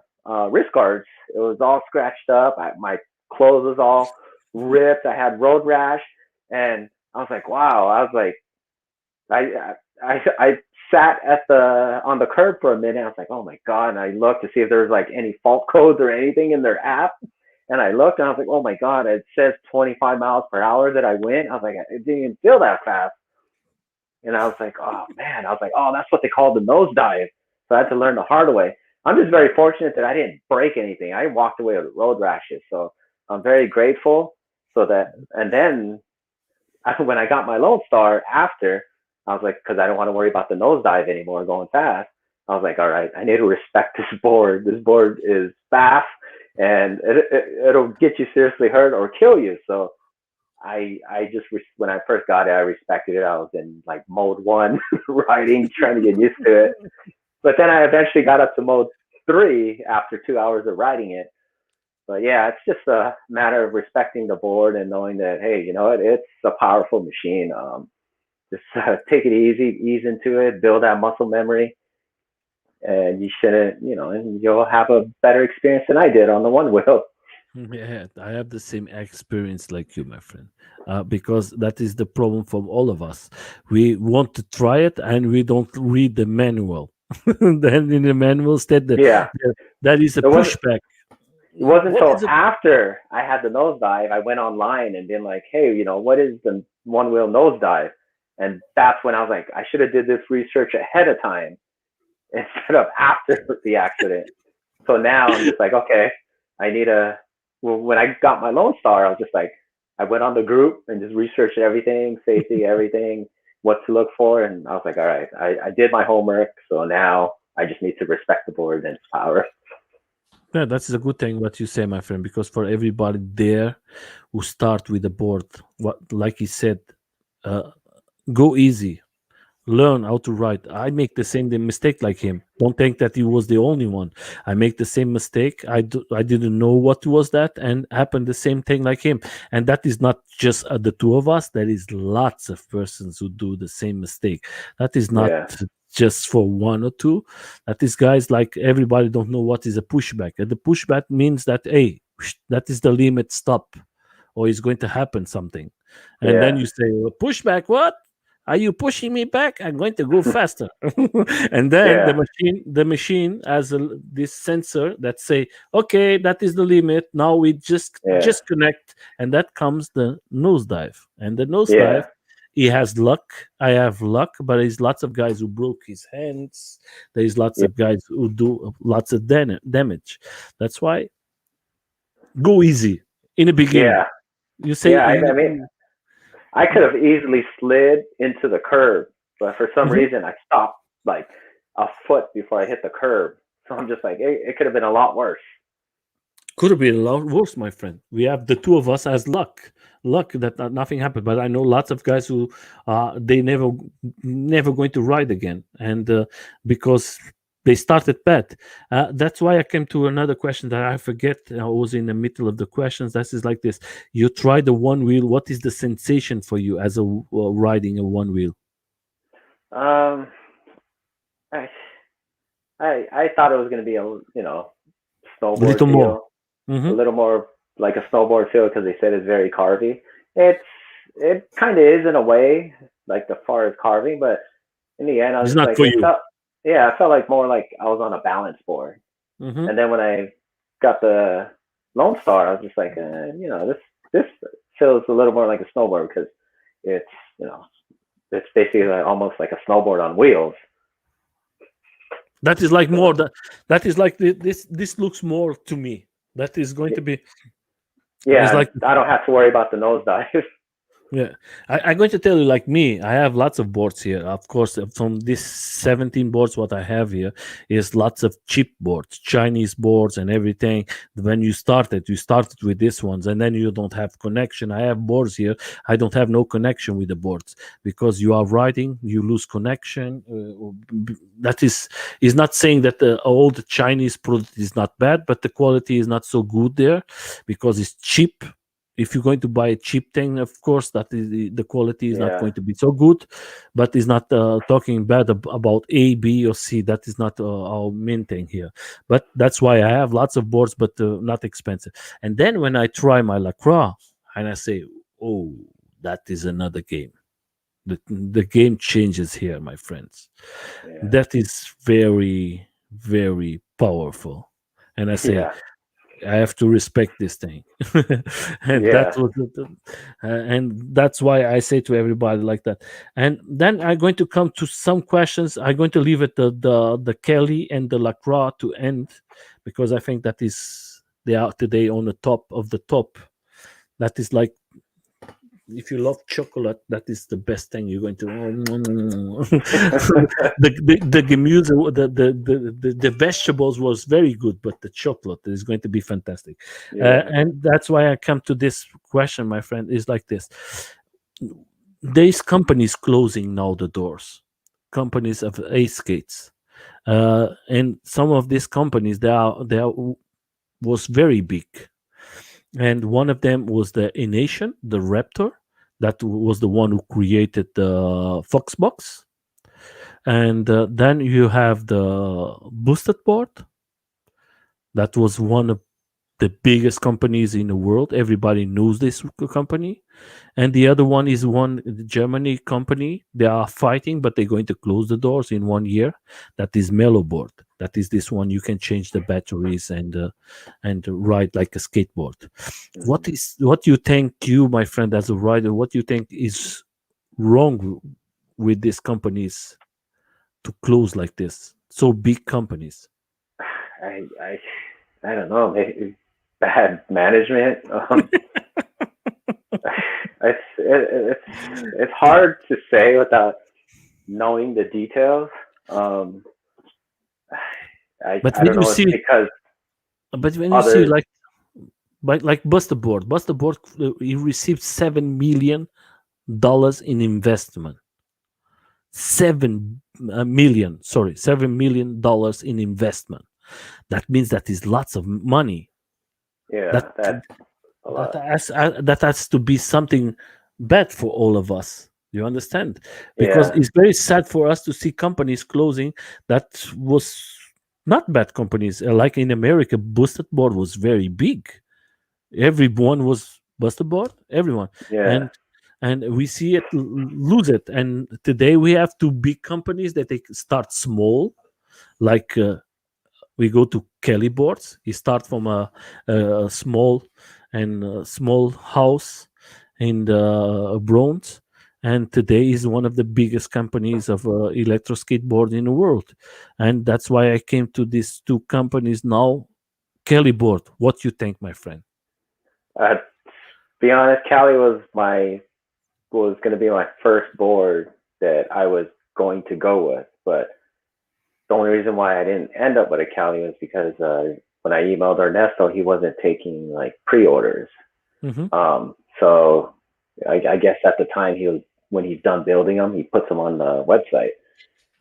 wrist guards, it was all scratched up. My clothes was all ripped. I had road rash, and I was like, wow. I was like, I sat at on the curb for a minute. I was like, oh my god! And I looked to see if there was like any fault codes or anything in their app. And I looked, and I was like, oh my god! It says 25 miles per hour that I went. I was like, it didn't even feel that fast. And I was like, oh man! I was like, oh, that's what they call the nosedive. So I had to learn the hard way. I'm just very fortunate that I didn't break anything. I walked away with road rashes, so I'm very grateful. So that, and then when I got my Lone Star after, I was like, because I don't want to worry about the nosedive anymore going fast. I was like, all right, I need to respect this board. This board is fast, and it'll get you seriously hurt or kill you. So I just when I first got it, I respected it. I was in like mode one riding, trying to get used to it. But then I eventually got up to mode three after 2 hours of riding it. But yeah, it's just a matter of respecting the board and knowing that, hey, you know what, it's a powerful machine. Just take it easy, ease into it, build that muscle memory, and you shouldn't, and you'll have a better experience than I did on the one wheel. Yeah, I have the same experience like you, my friend. Because that is the problem from all of us. We want to try it and we don't read the manual. Then in the manual said Yeah, that is a it wasn't. pushback. It wasn't What until is it? after I had the nosedive, I went online and been like, hey, what is the one wheel nosedive? And that's when I was like, I should have did this research ahead of time instead of after the accident. So now I'm just like, okay, I need a. Well, when I got my Lone Star, I was just like, I went on the group and just researched everything, safety, everything, what to look for, and I was like, all right, I did my homework, so now I just need to respect the board and its power. Yeah, that's a good thing what you say, my friend, because for everybody there who start with the board, what like he said, uh, go easy, learn how to write. I make the same mistake like him. Don't think that he was the only one. I make the same mistake. I didn't know what was that, and happened the same thing like him. And that is not just the two of us. There is lots of persons who do the same mistake. That is not Yeah, just for one or two. That is guys like everybody don't know what is a pushback. And the pushback means that hey, that is the limit. Stop, or is going to happen something. And then yeah, you say, well, pushback, what? Are you pushing me back? I'm going to go faster. And then yeah, the machine has this sensor that say, okay, that is the limit. Now we yeah, just connect, and that comes the nosedive. And the nosedive, yeah, he has luck. I have luck, but there's lots of guys who broke his hands. There's lots yeah, of guys who do lots of damage. That's why go easy in the beginning. yeah, You say yeah. in I the mean, I could have easily slid into the curb, but for some Mhm. reason I stopped like a foot before I hit the curb. So I'm just like, it could have been a lot worse. Could have been a lot worse, my friend. We have the two of us as luck that nothing happened. But I know lots of guys who they never going to ride again, and because they started bad. That's why I came to another question that I forget. I was in the middle of the questions. That is like this: you try the one wheel. What is the sensation for you as a riding a one wheel? Um, I I thought it was going to be a A little snowboard more. feel, a Hmm. little more like a snowboard feel because they said it's very carvy. It's it kind of is in a way, like the far as carving, but in the end, I was It's just not like for it you. felt. Yeah, I felt like more like I was on a balance board. Hmm. And then when I got the Lone Star, I was just like, this feels a little more like a snowboard because it's you know it's basically like, almost like a snowboard on wheels. That is like more So that is like this looks more to me. That is going to be is yeah, like I don't have to worry about the nosedive. yeah, I'm going to tell you, like me, I have lots of boards here. Of course, from this 17 boards, what I have here is lots of cheap boards, Chinese boards, and everything. When you started with these ones, and then you don't have connection. I have boards here. I don't have no connection with the boards because you are writing, you lose connection. That is not saying that the old Chinese product is not bad, but the quality is not so good there because it's cheap. If you're going to buy a cheap thing, of course that is the quality is not Yeah, going to be so good, but it's not talking bad about A, B, or C. That is not our main thing here. But that's why I have lots of boards, but not expensive. And then when I try my lacroix and I say, oh, that is another game. The game changes here, my friends. yeah, That is very, very powerful. And I say, yeah, I have to respect this thing, and yeah. and that's why I say to everybody like that. And then I'm going to come to some questions. I'm going to leave it the Kelly and the Lacroix to end because I think that is they are today on the top of the top. That is like if you love chocolate, that is the best thing you're going to. The gemuse, the vegetables was very good, but the chocolate is going to be fantastic. Yeah. And that's why I come to this question, my friend. Is like this: these companies closing now the doors, companies of ESK8s, and some of these companies they are was very big, and one of them was the Ination, the Raptor. That was the one who created the Foxbox. And then you have the Boosted Board. That was one of the biggest companies in the world. Everybody knows this company. And the other one is one the Germany company. They are fighting, but they're going to close the doors in 1 year. That is Mellow Board. That is this one you can change the batteries and ride like a skateboard. Mhm. What you think, you my friend, as a rider, what you think is wrong with these companies to close like this? So big companies. I I I don't know. Maybe bad management. It's hard to say without knowing the details. Um, But I when don't you know. It's see, because but when you see others. like Buster Board, he received $7 million in investment. 7 million, sorry, $7 million in investment. That means that is lots of money. That Yeah, that's a lot. that has to be something bad for all of us. You understand? Because Yeah, it's very sad for us to see companies closing. That was not bad companies. Like in America, Boosted Board was very big. Everyone was Buster Board, everyone, yeah, and we see it lose it. And today we have two big companies that they start small, like we go to Kelly Boards. He start from a small and small house in the Bronx, and today is one of the biggest companies of electro skateboard in the world. And that's why I came to these two companies now. Kelly Board, what you think, my friend? uh, be honest, Cali was going to be my first board that I was going to go with, but the only reason why I didn't end up with a Cali was because when I emailed Ernesto, he wasn't taking like pre-orders. Hmm. So I guess at the time he was when he's done building them, he puts them on the website.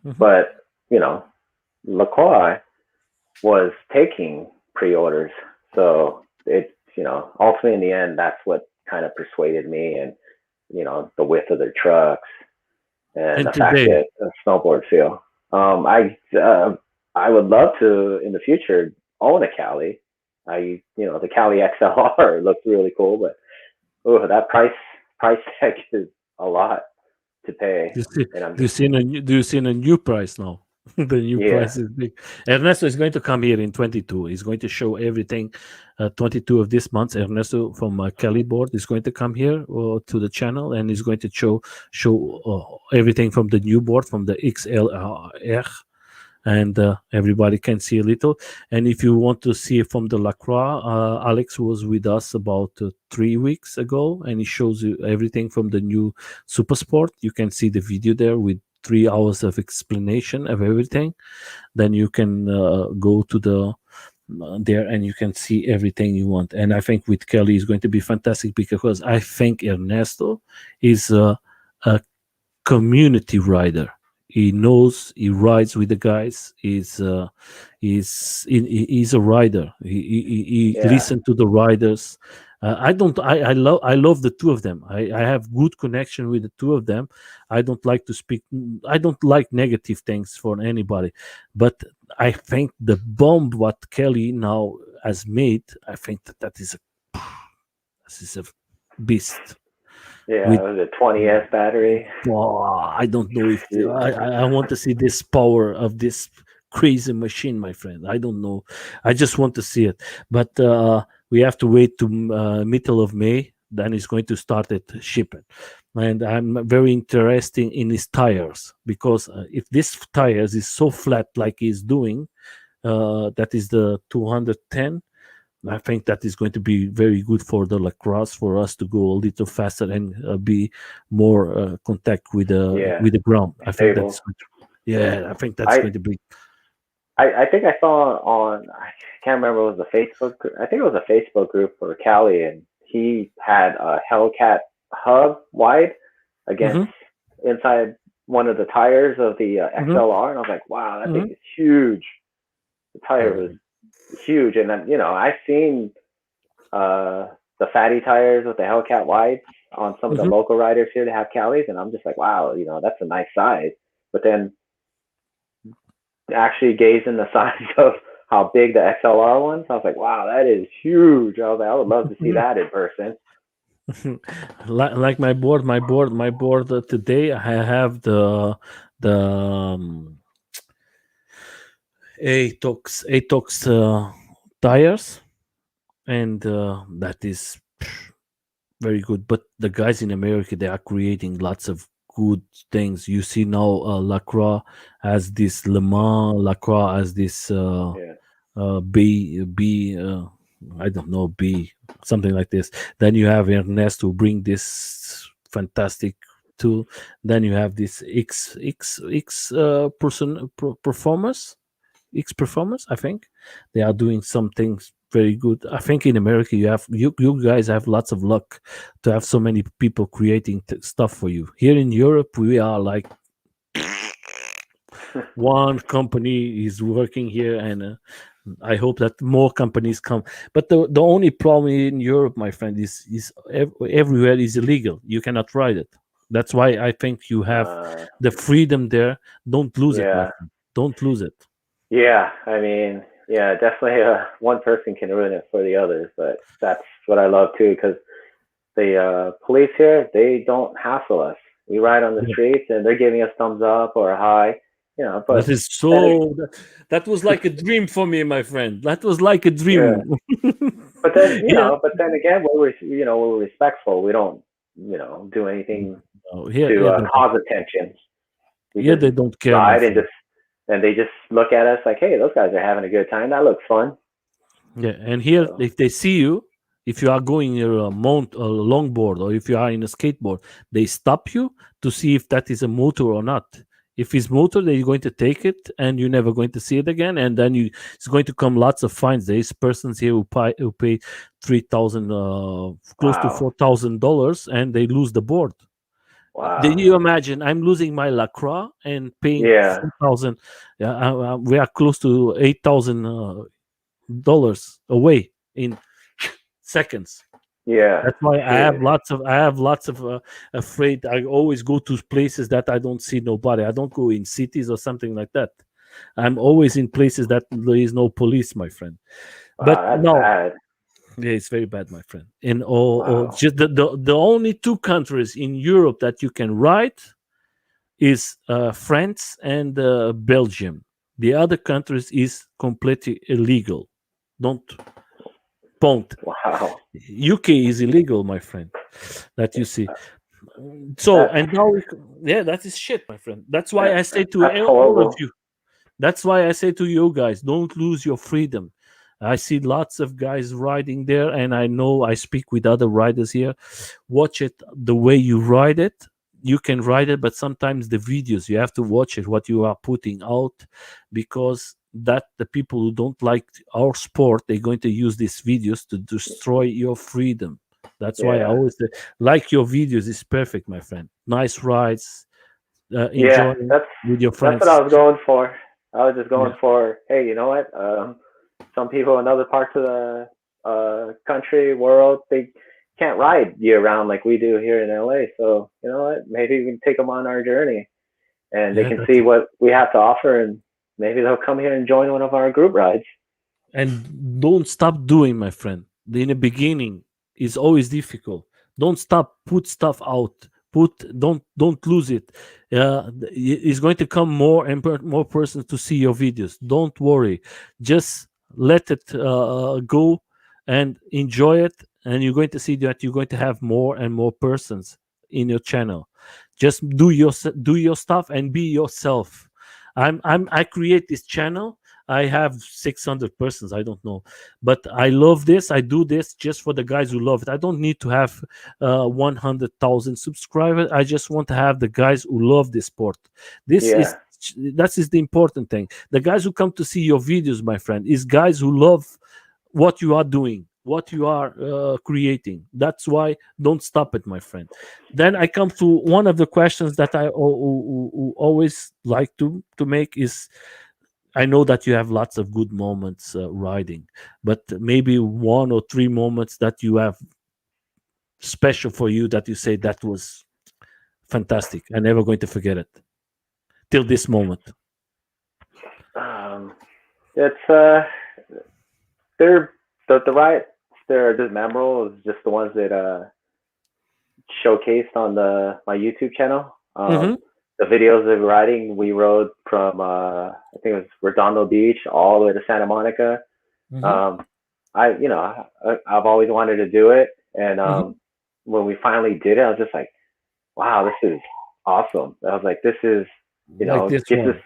Hmm. But you know, LaCroix was taking pre-orders, so it ultimately in the end that's what kind of persuaded me, and the width of their trucks and And the fact today, that a snowboard feel. I would love to in the future own a Cali. The Cali XLR looks really cool, but that price tag is a lot to pay, do you see, and I'm do you just see do you see a new price now? The new yeah. price is big. Ernesto is going to come here in 22. He's going to show everything. 22 of this month, Ernesto from Cali Board is going to come here to the channel, and he's going to show everything from the new board, from the XLR and everybody can see a little. And if you want to see from the Lacroix, Alex was with us about 3 weeks ago, and he shows you everything from the new Super Sport. You can see the video there with 3 hours of explanation of everything. Then you can go to the there and you can see everything you want. And I think with Kelly is going to be fantastic, because I think Ernesto is a community rider. He knows, he rides with the guys. He's a rider. He Yeah. listen to the riders. I don't. I love the two of them. I have good connection with the two of them. I don't like to speak. I don't like negative things for anybody, but I think the bomb what Kelly now has made. I think that is a beast Yeah. with. It was a 20S battery. Oh, I don't know if Yeah. I want to see this power of this crazy machine, my friend. I don't know. I just want to see it, but we have to wait to middle of May. Then it's going to start it shipping, and I'm very interested in his tires, because if this tires is so flat like he's doing, that is the 210. I think that is going to be very good for the lacrosse, for us to go a little faster and be more contact Yeah. with the ground. I think Stable. that's going to, yeah, I think that's I going to be. I think I saw on, I can't remember, it was a I think it was a Facebook group for Cali, and he had a Hellcat hub wide against Hmm. inside one of the tires of the Hmm. XLR, and I was like, wow, that thing Hmm. is huge. The tire was Yeah. huge, and then I've seen uh the fatty tires with the Hellcat wides on some of the Hmm. local riders here that have Calis, and I'm just like, wow, that's a nice size. But then actually gazing the size of how big the XLR ones, I was like, wow, that is huge. I was like, I would love to see that in person. Like my board today. I have the Atox tires, and that is very good. But the guys in America, they are creating lots of good things. You see now, Lacroix has this Le Mans, Lacroix has this Yeah. B, I don't know, B, something like this. Then you have Ernest who bring this fantastic tool. Then you have this X performance, X performance. I think they are doing some things very good. I think in America you guys have lots of luck to have so many people creating stuff for you. Here in Europe, we are like one company is working here, and I hope that more companies come. But the only problem in Europe, my friend, is everywhere is illegal. You cannot ride it. That's why I think you have uh, the freedom there. Don't lose it, my yeah. friend. Don't lose it. Yeah. I mean, yeah, definitely. One person can ruin it for the others, but that's what I love too, because the police here, they don't hassle us. We ride on the Yeah. streets, and they're giving us thumbs up or a hi, That But is then, that was like a dream for me, my friend. That was like a yeah. dream. Yeah. But then again, we're respectful. We don't, do anything No, here, to here they don't. cause attention. We Here just they don't care, my ride and friend. they just look at us like, hey, those guys are having a good time. That looks fun. Yeah, and here So, if they see you, if you are going in a mount a longboard, or if you are in a skateboard, they stop you to see if that is a motor or not. If it's motor, they're going to take it, and you're never going to see it again. And then it's going to come lots of fines. There's persons here who pay 3,000, close to wow, $4,000, and they lose the board. Did wow, you imagine? I'm losing my Lacroix and paying yeah, 4,000. Yeah, we are close to $8,000 dollars away in seconds. yeah, That's why I have serious. lots of afraid. I always go to places that I don't see nobody. I don't go in cities or something like that. I'm always in places that there is no police, my friend. But Wow, that's no, bad. yeah, it's very bad, my friend. And or Wow, just the only two countries in Europe that you can ride is France and Belgium. The other countries is completely illegal. Don't Point. wow. UK is illegal, my friend. That you see. So That's and now, yeah, that is shit, my friend. That's why that, I say to that's all of horrible. you, That's why I say to you guys, don't lose your freedom. I see lots of guys riding there, and I know I speak with other riders here. Watch it the way you ride it. You can ride it, but sometimes the videos you have to watch it what you are putting out, because that the people who don't like our sport, they're going to use these videos to destroy your freedom. That's why I Yeah. always say, like your videos is perfect, my friend. Nice rides, Yeah, enjoying with your that's what I friends. was going for. I was just going Yeah. for, hey, you know what? Some people in other parts of the country, world, they can't ride year round like we do here in LA. So you know what? Maybe we can take them on our journey, and they Yeah, can that's see it. what we have to offer, and maybe they'll come here and join one of our group rides. And don't stop doing, my friend. In the beginning, it's always difficult. Don't stop. Put stuff out. Put don't lose it. It's going to come more and more persons to see your videos. Don't worry. Just let it go and enjoy it. And you're going to see that you're going to have more and more persons in your channel. Just do your stuff and be yourself. I create this channel. I have 600 persons. I don't know, but I love this. I do this just for the guys who love it. I don't need to have 100,000 subscribers. I just want to have the guys who love this sport. This is Yeah, that is the important thing. The guys who come to see your videos, my friend, is guys who love what you are doing, what you are creating. That's why don't stop it, my friend. Then I come to one of the questions that I always like to make is, I know that you have lots of good moments riding, but maybe one or three moments that you have special for you that you say that was fantastic. I'm never going to forget it till this moment. um, it's they're the rides. They're just memorable. It's just the ones that showcased on the my YouTube channel. Mm-hmm, The videos of riding, we rode from I think it was Redondo Beach all the way to Santa Monica. mm-hmm, Um, I've always wanted to do it, and mm-hmm. when we finally did it, I was just like, wow, this is awesome. I was like, this is, Like this one.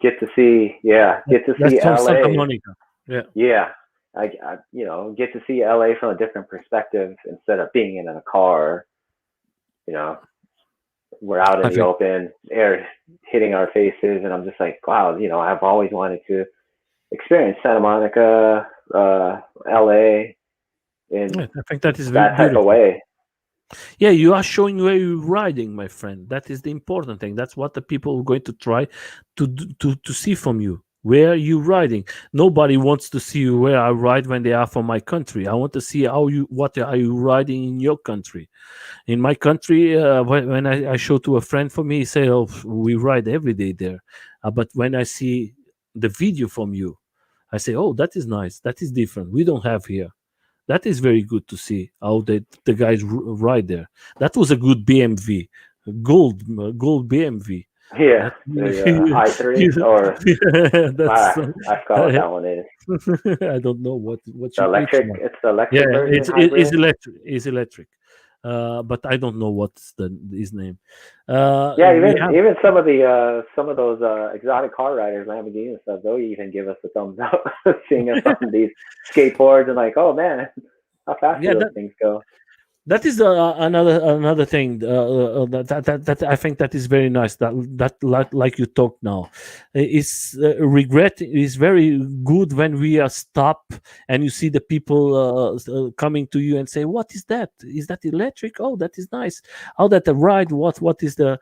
get to see, yeah, get to That's see from Santa LA. Monica. Yeah. Yeah, get to see LA from a different perspective instead of being in a car. You know, we're out in I the think open, air hitting our faces, and I'm just like, wow, I've always wanted to experience Santa Monica, LA in yeah, I think that is very that type of beautiful. way. Yeah, you are showing where you're riding, my friend. That is the important thing. That's what the people are going to try to see from you. Where you riding? Nobody wants to see where I ride when they are from my country. I want to see how you what are you riding in your country. In my country, when I show to a friend for me, he say, "Oh, we ride every day there." But when I see the video from you, I say, "Oh, that is nice. That is different. We don't have here." That is very good to see how the guys ride there. That was a good BMW, gold BMW. Yeah, That the i3 or that's I forgot what that one is. I don't know what The you which electric. one. It's the Yeah, electric version it's hybrid. electric. It's electric. But I don't know what's his name. Yeah, We have even some of those exotic car riders, Lamborghini and stuff, they'll even give us a thumbs up seeing us on these skateboards and like, oh man, how fast do yeah. those things go? That is another thing that I think that is very nice. That like you talk now, is regret is very good when we are stop and you see the people coming to you and say, "What is that? Is that electric? Oh, that is nice. How that a ride? What is the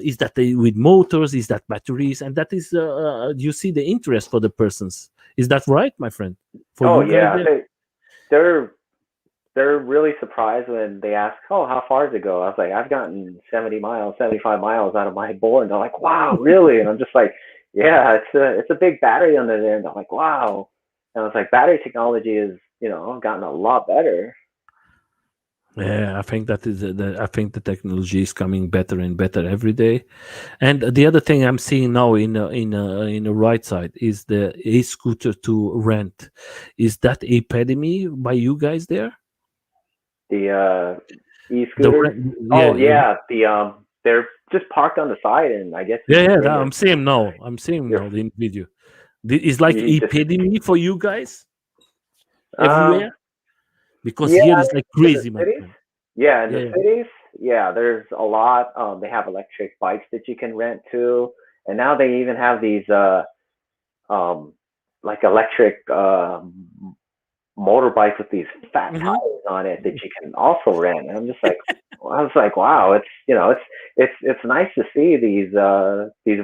is that with motors? Is that batteries? And that is you see the interest for the persons. Is that right, my friend? For Oh you guys yeah, there? they're they're really surprised when they ask, "Oh, how far does it go?" I was like, "I've gotten 70 miles, 75 miles out of my board." And they're like, "Wow, really?" And I'm just like, "Yeah, it's a big battery under there." And they're like, "Wow." And I was like, "Battery technology is, gotten a lot better." Yeah, I think that is I think the technology is coming better and better every day. And the other thing I'm seeing now in the right side is the e-scooter to rent. Is that a epidemic by you guys there? The The e-scooters. rent, yeah, Oh yeah, they're just parked on the side, and I guess you Yeah, just yeah. bring I'm seeing now. I'm seeing your now the video. It's like you just epidemic for you guys um everywhere because yeah, here it's like in the crazy, my cities. friend. Yeah, in Yeah, the yeah. cities, yeah, there's a lot. They have electric bikes that you can rent too, and now they even have these um like electric motorbikes with these fat Mm-hmm. tires on it that you can also rent. And I'm just like, I was like, wow, it's nice to see these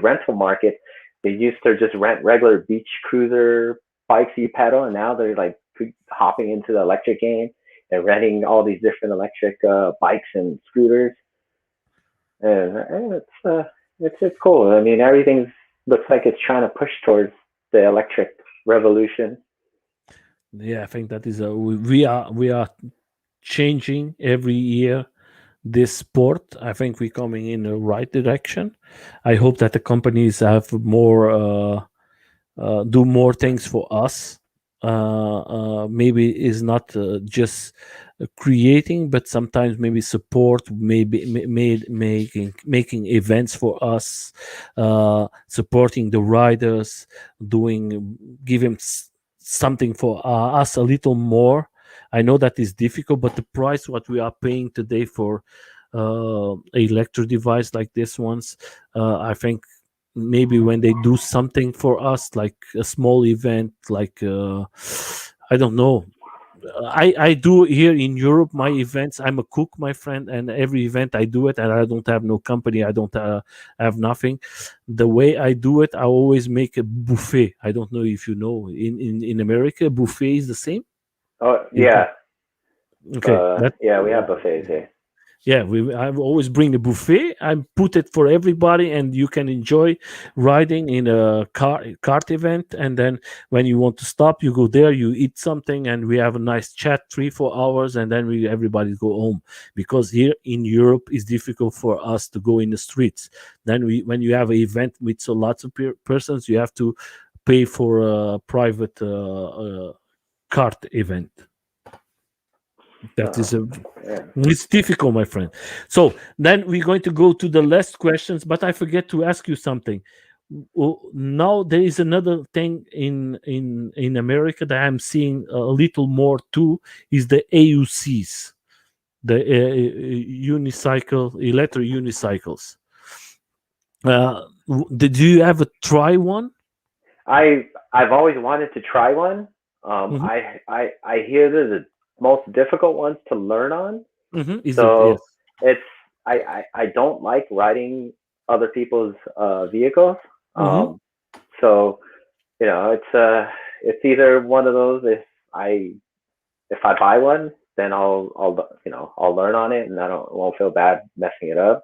rental markets. They used to just rent regular beach cruiser bikes you pedal, and now they're like hopping into the electric game and renting all these different electric bikes and scooters. And it's cool. I mean, everything looks like it's trying to push towards the electric revolution. Yeah, I think that is we are changing every year this sport. I think we're coming in the right direction. I hope that the companies have more do more things for us. Maybe is not just creating, but sometimes maybe support, maybe making events for us, supporting the riders, doing giving something for us a little more. I know that is difficult, but the price what we are paying today for electro device like this ones, I think maybe when they do something for us like a small event like I don't know. I do here in Europe my events. I'm a cook, my friend, and every event I do it, and I don't have no company. I don't have nothing. The way I do it, I always make a buffet. I don't know if you know in America, buffet is the same. Oh Is yeah, okay. That yeah, we have buffets here. yeah, we I always bring a buffet. I put it for everybody, and you can enjoy riding in a cart event. And then when you want to stop, you go there, you eat something, and we have a nice chat 3 4 hours, and then we everybody go home. Because here in Europe, it's difficult for us to go in the streets. Then when you have an event with so lots of persons, you have to pay for a private cart event. That is a Yeah. it's difficult, my friend. So then we're going to go to the last questions, but I forget to ask you something. Now there is another thing in America that I'm seeing a little more too is the AUCs, the unicycle electric unicycles. Did you ever try one? I've always wanted to try one. Hmm. I hear they're the most difficult ones to learn on. Hmm. Is it? So Yes. it's I don't like riding other people's vehicles. Hmm. Um, so it's either one of those. I if I buy one, then I'll learn on it, and I don't won't feel bad messing it up.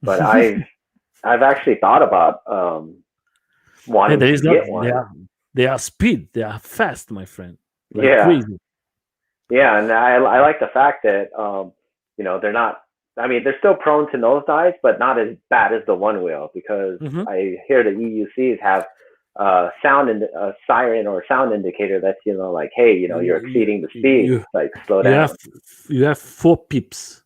But I've actually thought about Yeah, wanting there to is not. get one. They are speed. They are fast, my friend, like Yeah, crazy. yeah, and I like the fact that they're not. I mean, they're still prone to nosedives, but not as bad as the one wheel because Hmm. I hear the EUCs have sound and a siren or sound indicator that's like, hey, you're You, exceeding the speed, you like slow you have down. you have 4 pips.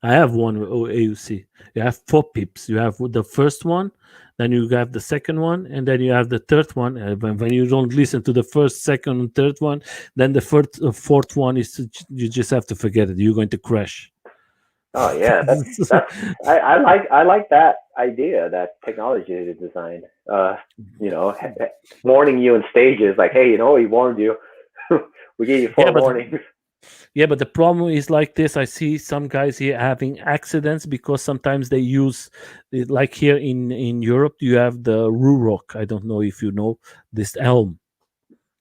I have one AUC. You have 4 pips. You have the first one, then you have the second one, and then you have the third one. When you don't listen to the first, second, and third one, then the fourth one is you just have to forget it. You're going to crash. Oh yeah, that's I like that idea, that technology is designed. You know, warning you in stages, like, hey, we warned you. We gave you yeah, four but warnings. Yeah, but the problem is like this. I see some guys here having accidents because sometimes they use, like here in Europe, you have the Ruroc. I don't know if you know this helm,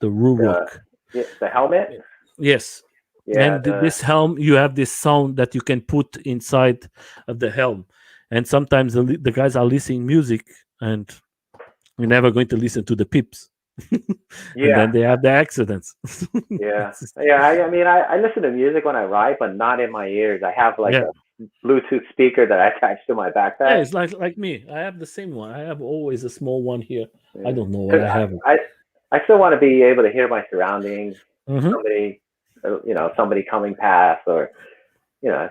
the The Ruroc. yeah, the helmet. Yes, Yeah, and this helm, you have this sound that you can put inside of the helm, and sometimes the guys are listening music, and you're never going to listen to the pips, and yeah, then they have the accidents. yeah, yeah. I mean, I listen to music when I ride, but not in my ears. I have like Yeah. a Bluetooth speaker that I attach to my Yeah, backpack. it's like me. I have the same one. I have always a small one here. I Yeah. don't know why 'Cause I have it. I still want to be able to hear my surroundings. Hmm. Somebody, somebody coming past, or I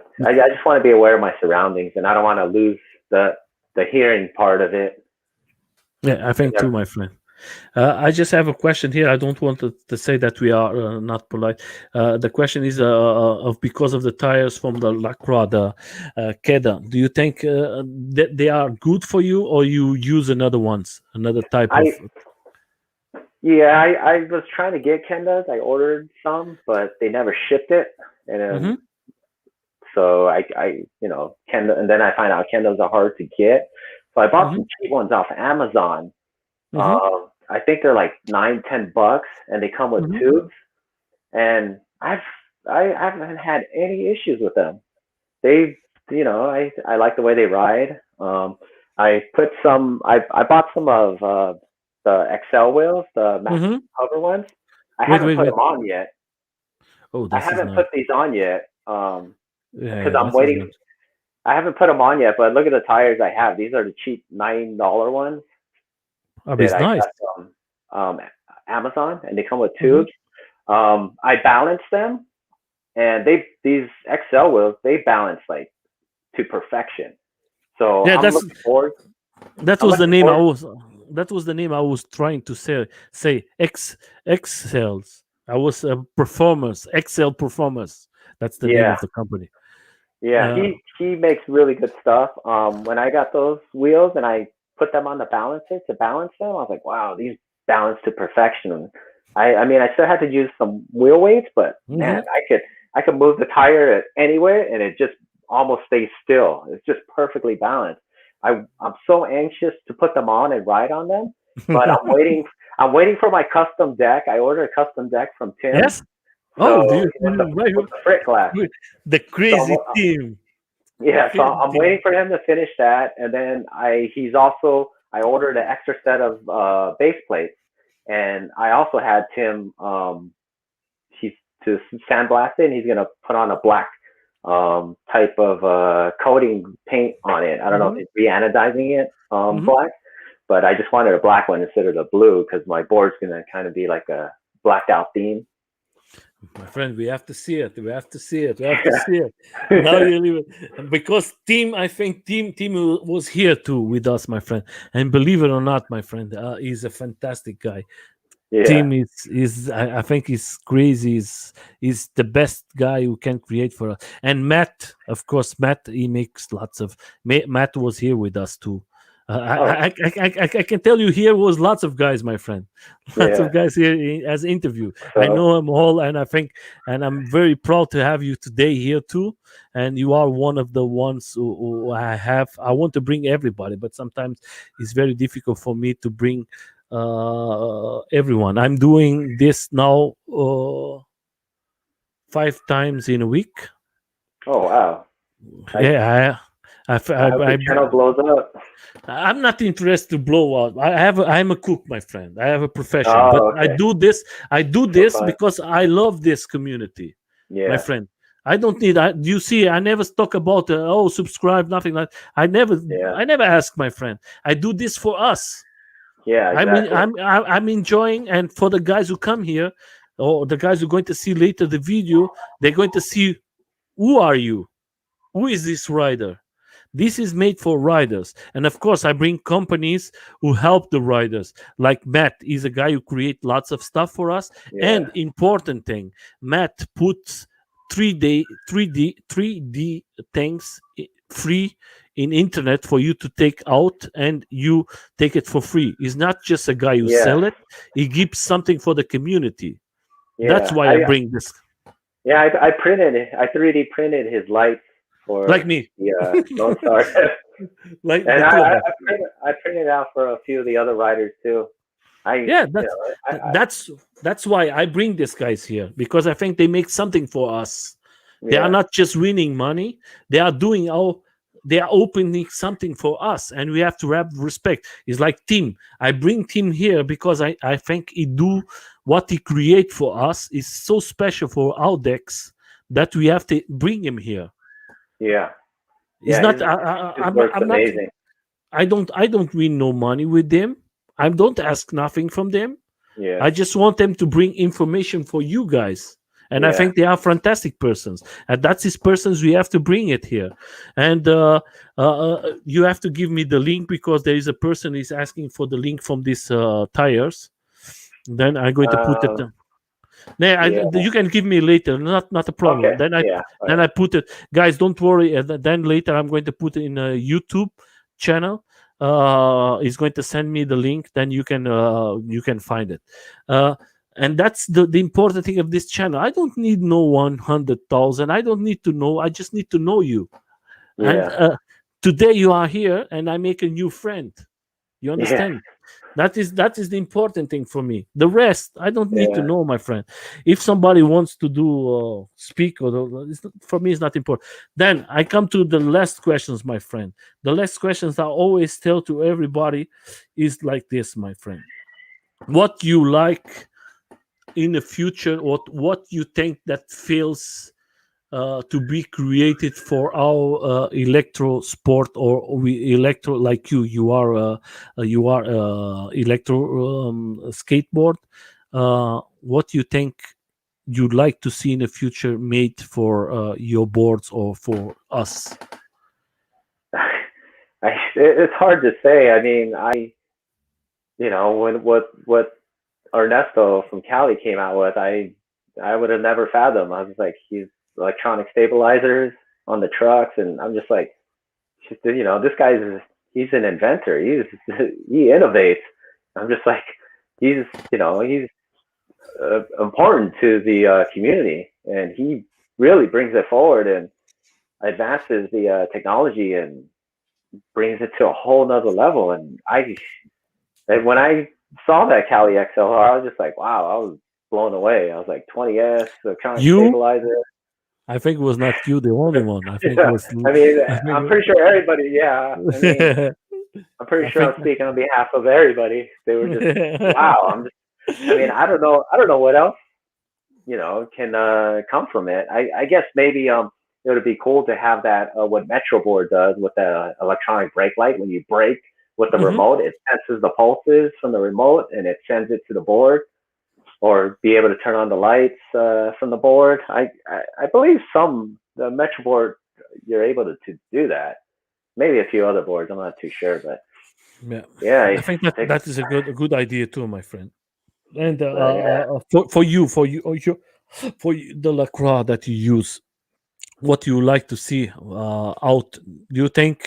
just want to be aware of my surroundings, and I don't want to lose. the hearing part of it. Yeah, I think Yeah. too, my friend. I just have a question here. I don't want to say that we are not polite. The question is of because of the tires from the Lacroix, the Keda. Do you think that they are good for you, or you use another type I of? Yeah, I was trying to get Kendas. I ordered some, but they never shipped it, and then Mm-hmm, so Kenda, and then I find out Kendas are hard to get. So I bought mm-hmm, some cheap ones off Amazon. mm-hmm, I think they're like $9-10, and they come with mm-hmm. tubes. And I haven't had any issues with them. They, I like the way they ride. I put some. I bought some of the XL wheels, the max Mm-hmm. cover ones. I Wait, haven't wait, put wait. them on yet. Oh, I this is haven't nice. put these on yet Yeah, because yeah, I'm this is waiting. nice. I haven't put them on yet, but look at the tires I have. These are the cheap $9 ones Oh, that it's I nice. got from Amazon, and they come with Mm-hmm. tubes. I balance them, and these XL wheels they balance like to perfection. So Yeah, that I'm was the looking name I forward. was. That was the name I was trying to say X cells. I was performance XL performance. That's the name Yeah, of the company. yeah. Uh, He makes really good stuff. When I got those wheels and I put them on the balancer to balance them, I was like, wow, these balance to perfection. I mean, I still had to use some wheel weights, but man, mhm. I could move the tire anywhere and it just almost stays still. It's just perfectly balanced. I'm so anxious to put them on and ride on them, but I'm waiting. I'm waiting for my custom deck. I ordered a custom deck from Tim, Yes. so Oh, do you? with the frit glass. The So crazy team. The yeah, so crazy I'm team. waiting for him to finish that, and then I ordered an extra set of base plates, and I also had Tim he's to sandblast it, and he's gonna put on a black type of coating paint on it. I don't know if Hmm. he's re-anodizing it Hmm. black, but I just wanted a black one instead of the blue because my board's gonna kind of be like a blacked out theme. My friend, we have to see it. We have to see it. We have to see it. Now you leave it because I think team was here too with us, my friend. And believe it or not, my friend, he's a fantastic guy. Yeah. Team is I think he's crazy. Is the best guy who can create for us. And Matt, of course, Matt he makes lots of. Matt was here with us too. Oh, I can tell you here was lots of guys, my friend, lots yeah. of guys here as interview. I So, know them all, and I think, and I'm very proud to have you today here too. And you are one of the ones who I have. I want to bring everybody, but sometimes it's very difficult for me to bring everyone. I'm doing this now 5 times in a week. oh wow. I Yeah, I hope your channel blows up. I'm not interested to blow out. I'm a cook, my friend. I have a profession, but Oh, okay. I do For this fun. because I love this community, my Yeah, friend. I don't need. You see, I never talk about subscribe, nothing like. yeah, I never ask my friend. I do this for us. yeah. I mean, Exactly. I'm enjoying, and for the guys who come here, or the guys who are going to see later the video, they're going to see who are you, who is this rider. This is made for riders, and of course, I bring companies who help the riders. Like Matt is a guy who create lots of stuff for us. Yeah, And important thing, Matt puts 3D things free in internet for you to take out, and you take it for free. He's not just a guy who yeah, sell it; he gives something for the community. That's yeah. why I bring this, Yeah, I printed it. I 3D printed his lights like for me, the Lone Star, like and the two of us. I printed out for a few of the other riders too. Yeah, You know, that's why I bring these guys here, because I think they make something for us. They are yeah, not just winning money; they are doing all. They are opening something for us, and we have to have respect. It's like Tim. I bring Tim here because I think he do what he create for us is so special for our decks that we have to bring him here. yeah, It's yeah. not. His work's I'm not. amazing. I don't win no money with them. I don't ask nothing from them. Yeah, I just want them to bring information for you guys. and I Yeah. think they are fantastic persons, and that's these persons we have to bring it here. And you have to give me the link, because there is a person is asking for the link from these tires. Then I'm going to put it. Um, Yeah, yeah. you can give me later. Not a problem. Okay. Yeah. All Then right. I put it. Guys, don't worry. Then later I'm going to put it in a YouTube channel. He's going to send me the link. Then you can find it. Uh, and that's the important thing of this channel. I don't need no 100,000. I don't need to know. I just need to know you. And Yeah. today you are here, and I make a new friend. You Yeah. understand? That is the important thing for me. The rest I don't need to Yeah. know, my friend. If somebody wants to do speak, or for me it's not important. Then I come to the last questions, my friend. The last questions I always tell to everybody is like this, my friend. What you like in the future, what you think that feels to be created for our electro sport, or we electro, like you are electro skateboard. What you think you'd like to see in the future made for your boards or for us? It's hard to say. I mean, when what Ernesto from Cali came out with, I would have never fathomed. I was like, he's electronic stabilizers on the trucks, and I'm just like, this guy's he's an inventor. He innovates. I'm just like, he's important to the community, and he really brings it forward and advances the technology and brings it to a whole nother level. And when I saw that Cali XLR, I was just like, wow, I was blown away. I was like, 20S, electronic You, stabilizer. I think it was not you the only one. I think it Yeah, was. I mean, I I'm think. pretty sure everybody. Yeah, I mean, I'm pretty I sure think. I'm speaking on behalf of everybody. They were just, wow. I mean, I don't know what else can come from it. I guess maybe it would be cool to have that what Metro Board does with the electronic brake light. When you brake with the Mhm. remote, it senses the pulses from the remote and it sends it to the board, or be able to turn on the lights from the board. I believe the Metro Board, you're able to do that. Maybe a few other boards. I'm not too sure, but Yeah, yeah, I think that take, that is a good idea too, my friend. And yeah. the lacroix that you use, what you like to see out. Do you think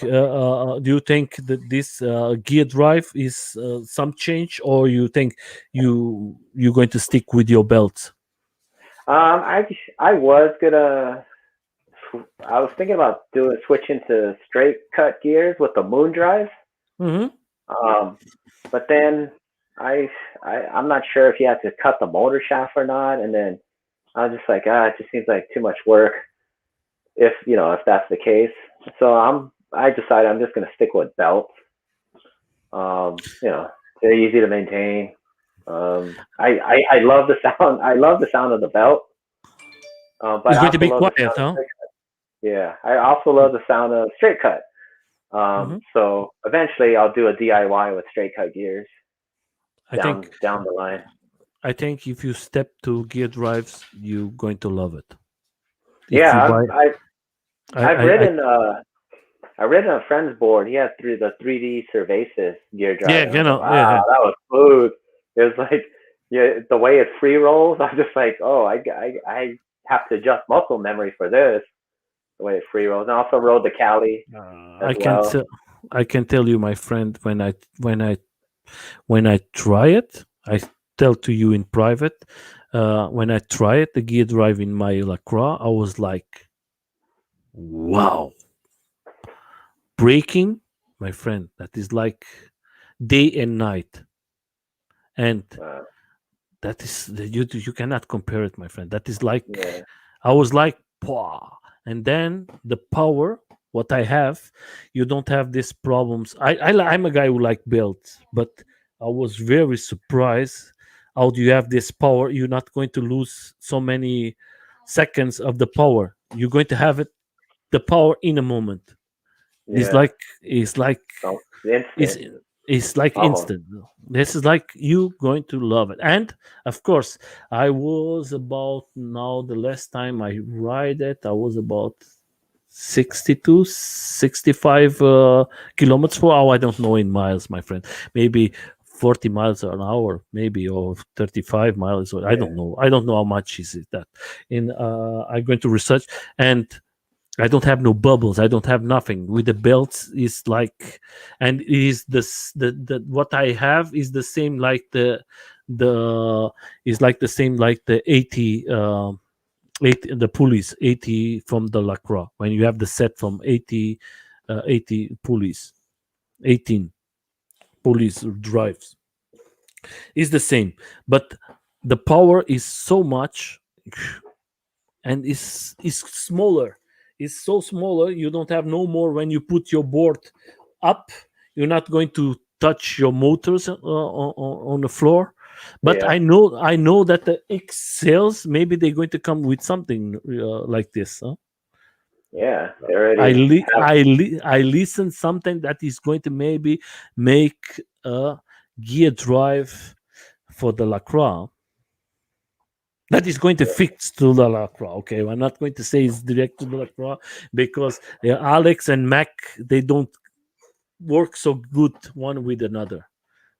that this gear drive is some change, or you think you're going to stick with your belt? I was gonna. I was thinking about doing switching to straight cut gears with the moon drive. Hmm. Um, but then I, I'm not sure if you have to cut the motor shaft or not. And then I was just like, it just seems like too much work if that's the case. So I decided I'm just gonna stick with belts. They're easy to maintain. I love the sound. I love the sound of the belt, but It's I going to also be love the quiet, sound of huh? straight cut. Yeah, I also love the sound of straight cut. Hmm. So eventually I'll do a DIY with straight cut gears I think down the line. I think if you step to gear drives, you're going to love it. If you Yeah, buy, I've I ridden a friend's board. He had the 3D Cervasis gear drive, yeah, and I was like, yeah, wow, that was smooth. It was like, yeah, the way it free rolls. I was just like, oh, I have to adjust muscle memory for this. The way it free rolls. And I also rode the Cali as I can well. tell. I can tell you, my friend, when I try it, I tell to you in private. When I try it, the gear drive in my Lacroix, I was like, wow, braking, my friend. That is like day and night, and Uh, you cannot compare it, my friend. That is like, yeah, I was like, "Pwah." And then the power, what I have, you don't have these problems. I'm a guy who like builds, but I was very surprised. How do you have this power? You're not going to lose so many seconds of the power. You're going to have it, the power in a moment. It's yeah. like it's like So it's instant. It's like Almost. instant. This is like you going to love it. And of course, I was about now the last time I ride it, I was about 62, 65 kilometers per hour. I don't know in miles, my friend. Maybe 40 miles an hour, maybe, or 35 miles. Or I Yeah. don't know. I don't know how much is it that. In I'm going to research, and I don't have no bubbles. I don't have nothing. With the belts is like, and is the what I have is the same like the is like the same like the 80 80 the pulleys 80 from the Lacroix when you have the set from 80 80 pulleys 18 pulleys drives is the same, but the power is so much and is smaller. It's so smaller. You don't have no more when you put your board up. You're not going to touch your motors on the floor. But Yeah. I know that the X sales maybe they're going to come with something like this. Huh? Yeah. They already have. I listen something that is going to maybe make a gear drive for the Lacroix that is going to fix to the Lacroix. Okay, I'm not going to say it's direct to the Lacroix because Alex and Mac they don't work so good one with another.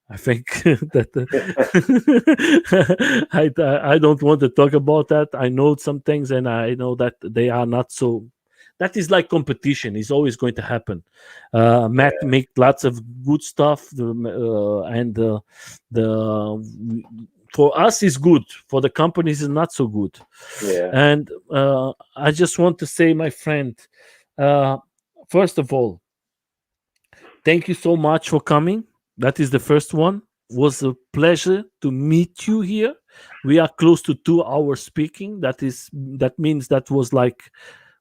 I think that I don't want to talk about that. I know some things, and I know that they are not so. That is like competition. It's always going to happen. Matt Yeah. make lots of good stuff, and the for us is good. For the companies, is not so good. Yeah. And I just want to say, my friend, uh, first of all, thank you so much for coming. That is the first one. Was a pleasure to meet you here. We are close to 2 hours speaking. That means that was like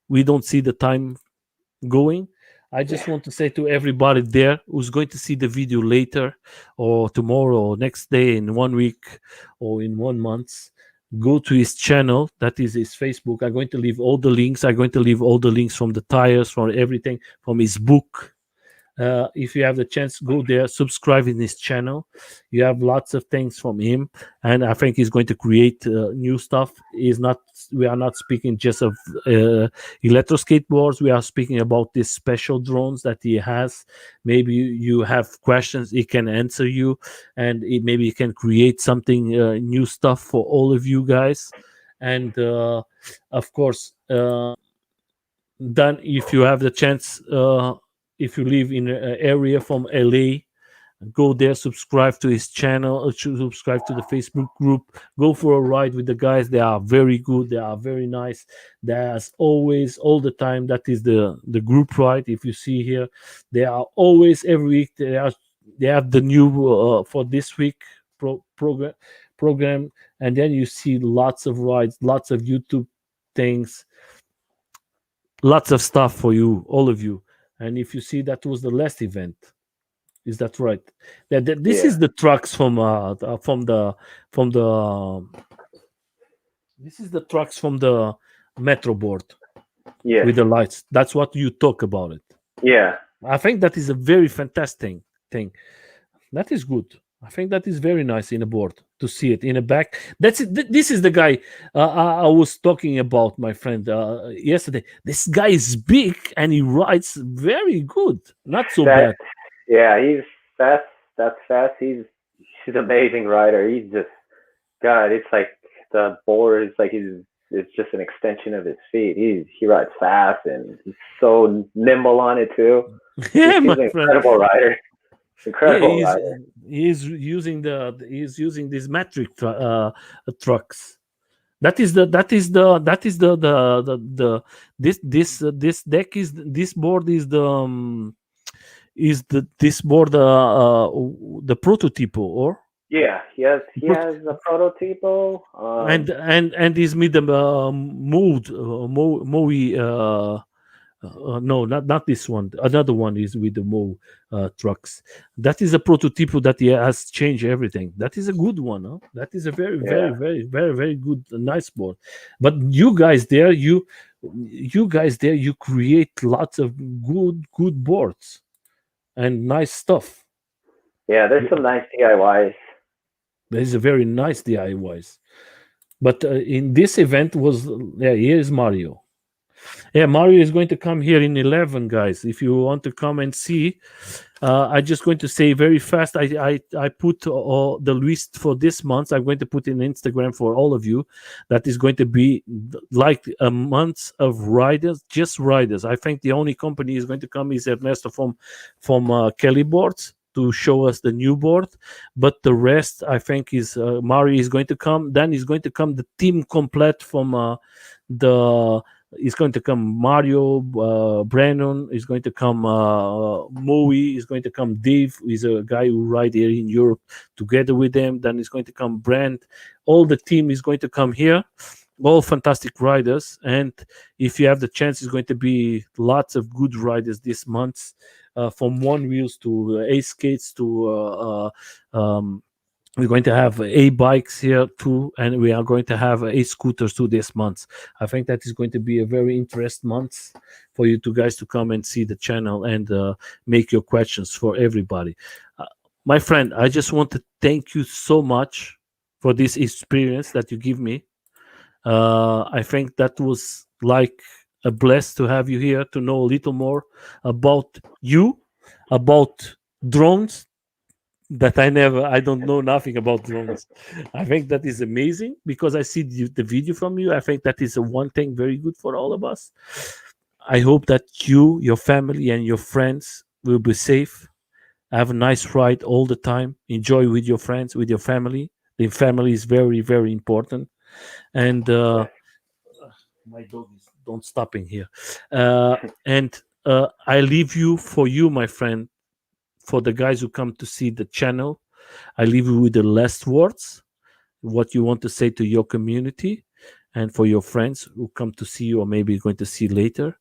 we don't see the time going. I Yeah. just want to say to everybody there who's going to see the video later or tomorrow or next day in 1 week or in 1 month, go to his channel. That is his Facebook. I'm going to leave all the links. I'm going to leave all the links from the tires, from everything, from his book. If you have the chance, go there, subscribe in his channel. You have lots of things from him, and I think he's going to create new stuff. Is not We are not speaking just of electro skateboards. We are speaking about these special drones that he has. Maybe you have questions, he can answer you, and maybe he can create something new stuff for all of you guys. And of course. Then if you have the chance if you live in an area from LA, go there, subscribe to his channel, subscribe to the Facebook group, go for a ride with the guys. They are very good, they are very nice. There's always all the time, that is the group ride. If you see here, they are always every week. They have the new for this week program, and then you see lots of rides, lots of YouTube things, lots of stuff for you, all of you. And if you see, that was the last event. Is that right? This Yeah. is the trucks from the this is the trucks from the metro board Yes. with the lights. That's what you talk about it. Yeah. I think that is a very fantastic thing. That is good. I think that is very nice in a board to see it in a back. That's it. This is the guy I was talking about, my friend, yesterday. This guy is big and he rides very good. Not so That. bad. Yeah. He's fast. That's fast. He's an amazing rider. He's just God. It's like the board is like he's. It's just an extension of his feet. He rides fast and he's so nimble on it too. He's Yeah, he's my an friend. incredible rider. Yeah, Incredible rider. he's using these metric trucks. That is the this deck this board is the this board the prototype or Yeah. He prot- has a prototypo. and is made the mode Moe no, not this one. Another one is with the Mo trucks. That is a prototype that he has changed everything. That is a good one. Huh? That is a very, very, Yeah. very, very, very good, nice board. But you guys there, you create lots of good boards and nice stuff. Yeah, there's some nice DIYs. There's a very nice DIYs. But in this event was, yeah, here's Mario. Yeah, Mario is going to come here in 11, guys. If you want to come and see, I'm just going to say very fast. I put the list for this month. I'm going to put in Instagram for all of you. That is going to be like a month of riders, just riders. I think the only company is going to come is Ernesto from Kelly Boards to show us the new board, but the rest I think is Mario is going to come. Then is going to come the team complete from the is going to come Mario, Brandon is going to come, Moe is going to come, Dave is a guy who ride here in Europe together with them. Then is going to come Brand. All the team is going to come here. All fantastic riders, and if you have the chance, it's going to be lots of good riders this month, from one wheels to ESK8s to we're going to have A bikes here too, and we are going to have A scooters too this month. I think that is going to be a very interesting month for you two guys to come and see the channel and make your questions for everybody. My friend, I just want to thank you so much for this experience that you give me. I think that was like a bless to have you here to know a little more about you, about drones, that I don't know nothing about drones. I think that is amazing because I see the video from you. I think that is a one thing very good for all of us. I hope that you, your family, and your friends will be safe. Have a nice ride all the time. Enjoy with your friends, with your family. The family is very, very important. And Yes. my dog is don't stop in here. And I leave you for you, my friend, for the guys who come to see the channel. I leave you with the last words, what you want to say to your community, and for your friends who come to see you or maybe going to see later.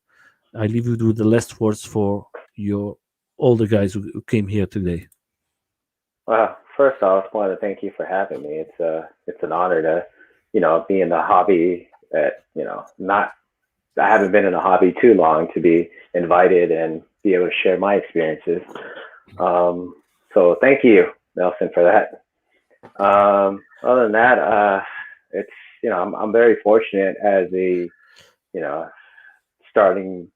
I leave you with the last words for your all the guys who came here today. Well, first off, I want to thank you for having me. It's an honor to, be in the hobby that, not I haven't been in the hobby too long to be invited and be able to share my experiences. So thank you, Nelson, for that. Other than that, it's I'm very fortunate as a you know starting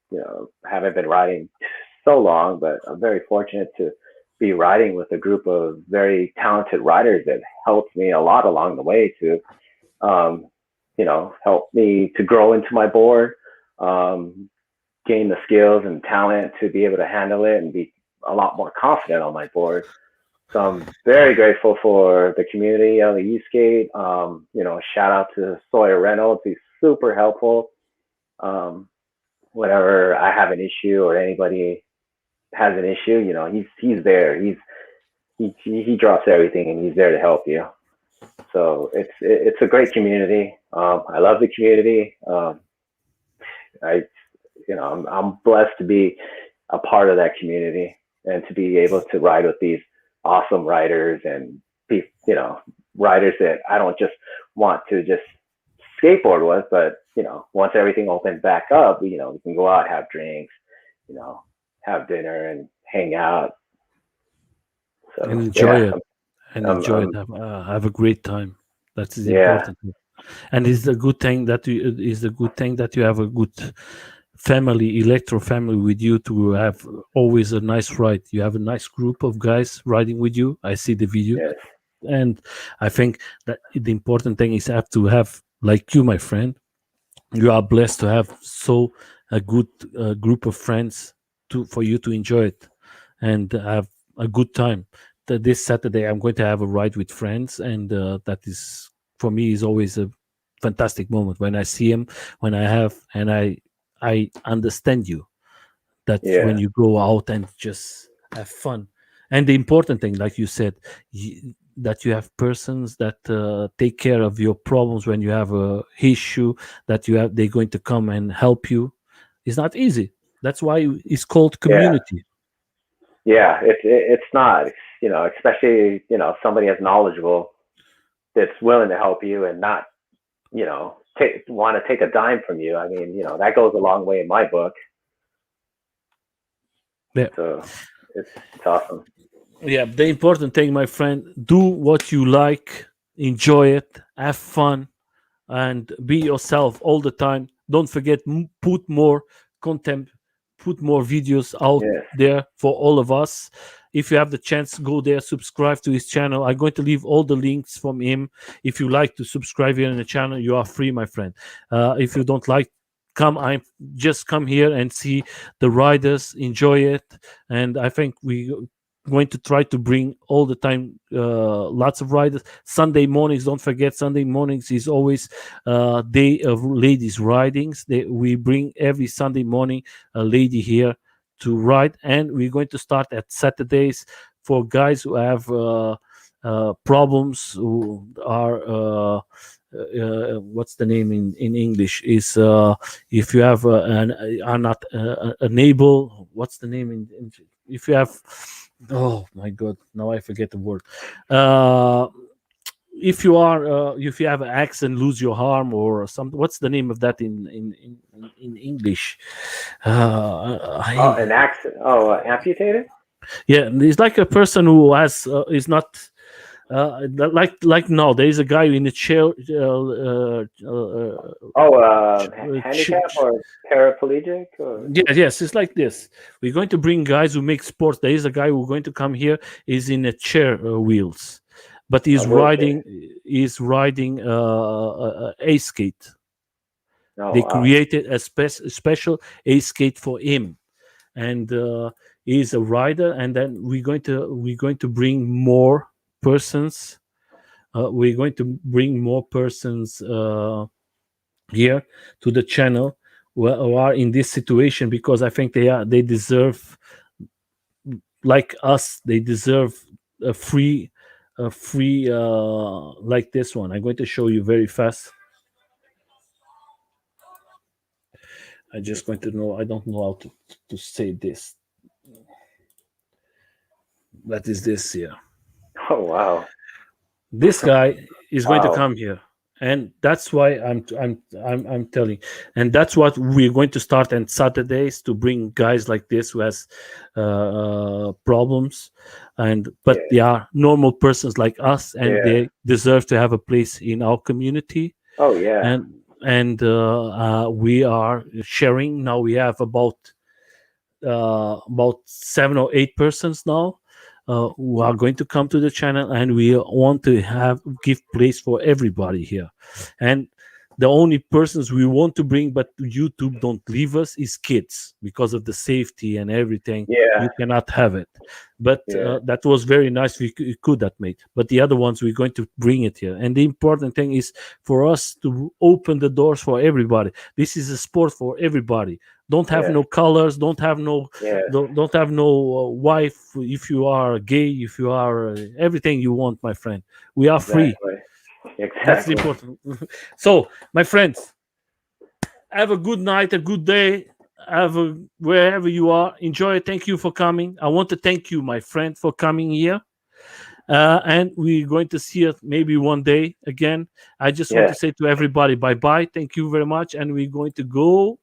haven't been riding so long, but I'm very fortunate to be riding with a group of very talented riders that helped me a lot along the way to um, help me to grow into my board, um, gain the skills and talent to be able to handle it and be a lot more confident on my board. So I'm very grateful for the community of the ESK8. Shout out to Sawyer Reynolds. He's super helpful. Um, Whenever I have an issue or anybody has an issue, he's there. He drops everything and he's there to help you. So it's a great community. I love the community. I I'm blessed to be a part of that community and to be able to ride with these awesome riders and be riders that I don't just want to just skateboard with, but once everything opens back up, we can go out, have drinks, you know, have dinner and hang out. And So enjoy yeah, it. And I'm, enjoy I'm it. Have a great time. That is yeah, important. And it's a good thing that you have a good family, electro family with you to have always a nice ride. You have a nice group of guys riding with you. I see the video, yes, and I think that the important thing is have to have like you, my friend. You are blessed to have so a good group of friends to for you to enjoy it and have a good time. This Saturday, I'm going to have a ride with friends, and that is for me is always a fantastic moment when I see him, when I have, and I understand you that when yeah, you go out and just have fun. And the important thing, like you said, that you have persons that take care of your problems when you have a issue, that you have they're going to come and help you. It's not easy. That's why it's called yeah, community. yeah. It's not, especially somebody as knowledgeable that's willing to help you and not want to take a dime from you. I mean, that goes a long way in my book. Yeah. So it's awesome. Yeah, the important thing, my friend, do what you like, enjoy it, have fun, and be yourself all the time. Don't forget, put more content, put more videos out Yes. there for all of us. If you have the chance, go there, subscribe to his channel. I'm going to leave all the links from him. If you like to subscribe here in the channel, you are free, my friend. If you don't like, come, I just come here and see the riders, enjoy it. And I think we going to try to bring all the time lots of riders. Sunday mornings, don't forget, Sunday mornings is always day of ladies ridings. We bring every Sunday morning a lady here to ride, and we're going to start at Saturdays for guys who have problems, who are what's the name in English is if you have an are not unable, what's the name in if you have, oh my god, now I forget the word. uh if you are if you have an accident, lose your arm or something, what's the name of that in English? Oh, I an accident. Oh, amputated. Yeah, it's like a person who has is not like now there is a guy in a chair Oh, handicap ch- or paraplegic or. yeah, yes, it's like this. We're going to bring guys who make sports. There is a guy who's going to come here, is in a chair wheels, but A wheelchair. he's riding a skate. Oh They wow. created a special a skate for him, and he's a rider. And then we're going to bring more persons. We're going to bring more persons here to the channel who are in this situation, because I think they deserve, like us, they deserve a free like this one. I'm going to show you very fast. I just going to know, I don't know how to say this. That is this here. Oh wow. This guy is going to Wow. come here, and that's why I'm telling. And that's what we're going to start on Saturdays, to bring guys like this who has problems, and but Yeah. they are normal persons like us, and Yeah. they deserve to have a place in our community. Oh yeah. And we are sharing now. We have about 7 or 8 persons now who are going to come to the channel, and we want to have give place for everybody here. And the only persons we want to bring, but YouTube don't leave us, is kids, because of the safety and everything. Yeah. You cannot have it. But Yeah. that was very nice, we could that made. But the other ones, we're going to bring it here. And the important thing is for us to open the doors for everybody. This is a sport for everybody. Don't have Yes. no colors, don't have no, Yes. don't have no wife. If you are gay, if you are everything you want, my friend, we are free. Exactly. That's the Exactly. important. So my friends, have a good night, a good day. Have a, wherever you are, enjoy it. Thank you for coming. I want to thank you, my friend, for coming here. And we're going to see it maybe one day again. I just want to Yes. say to everybody, bye bye. Thank you very much. And we're going to go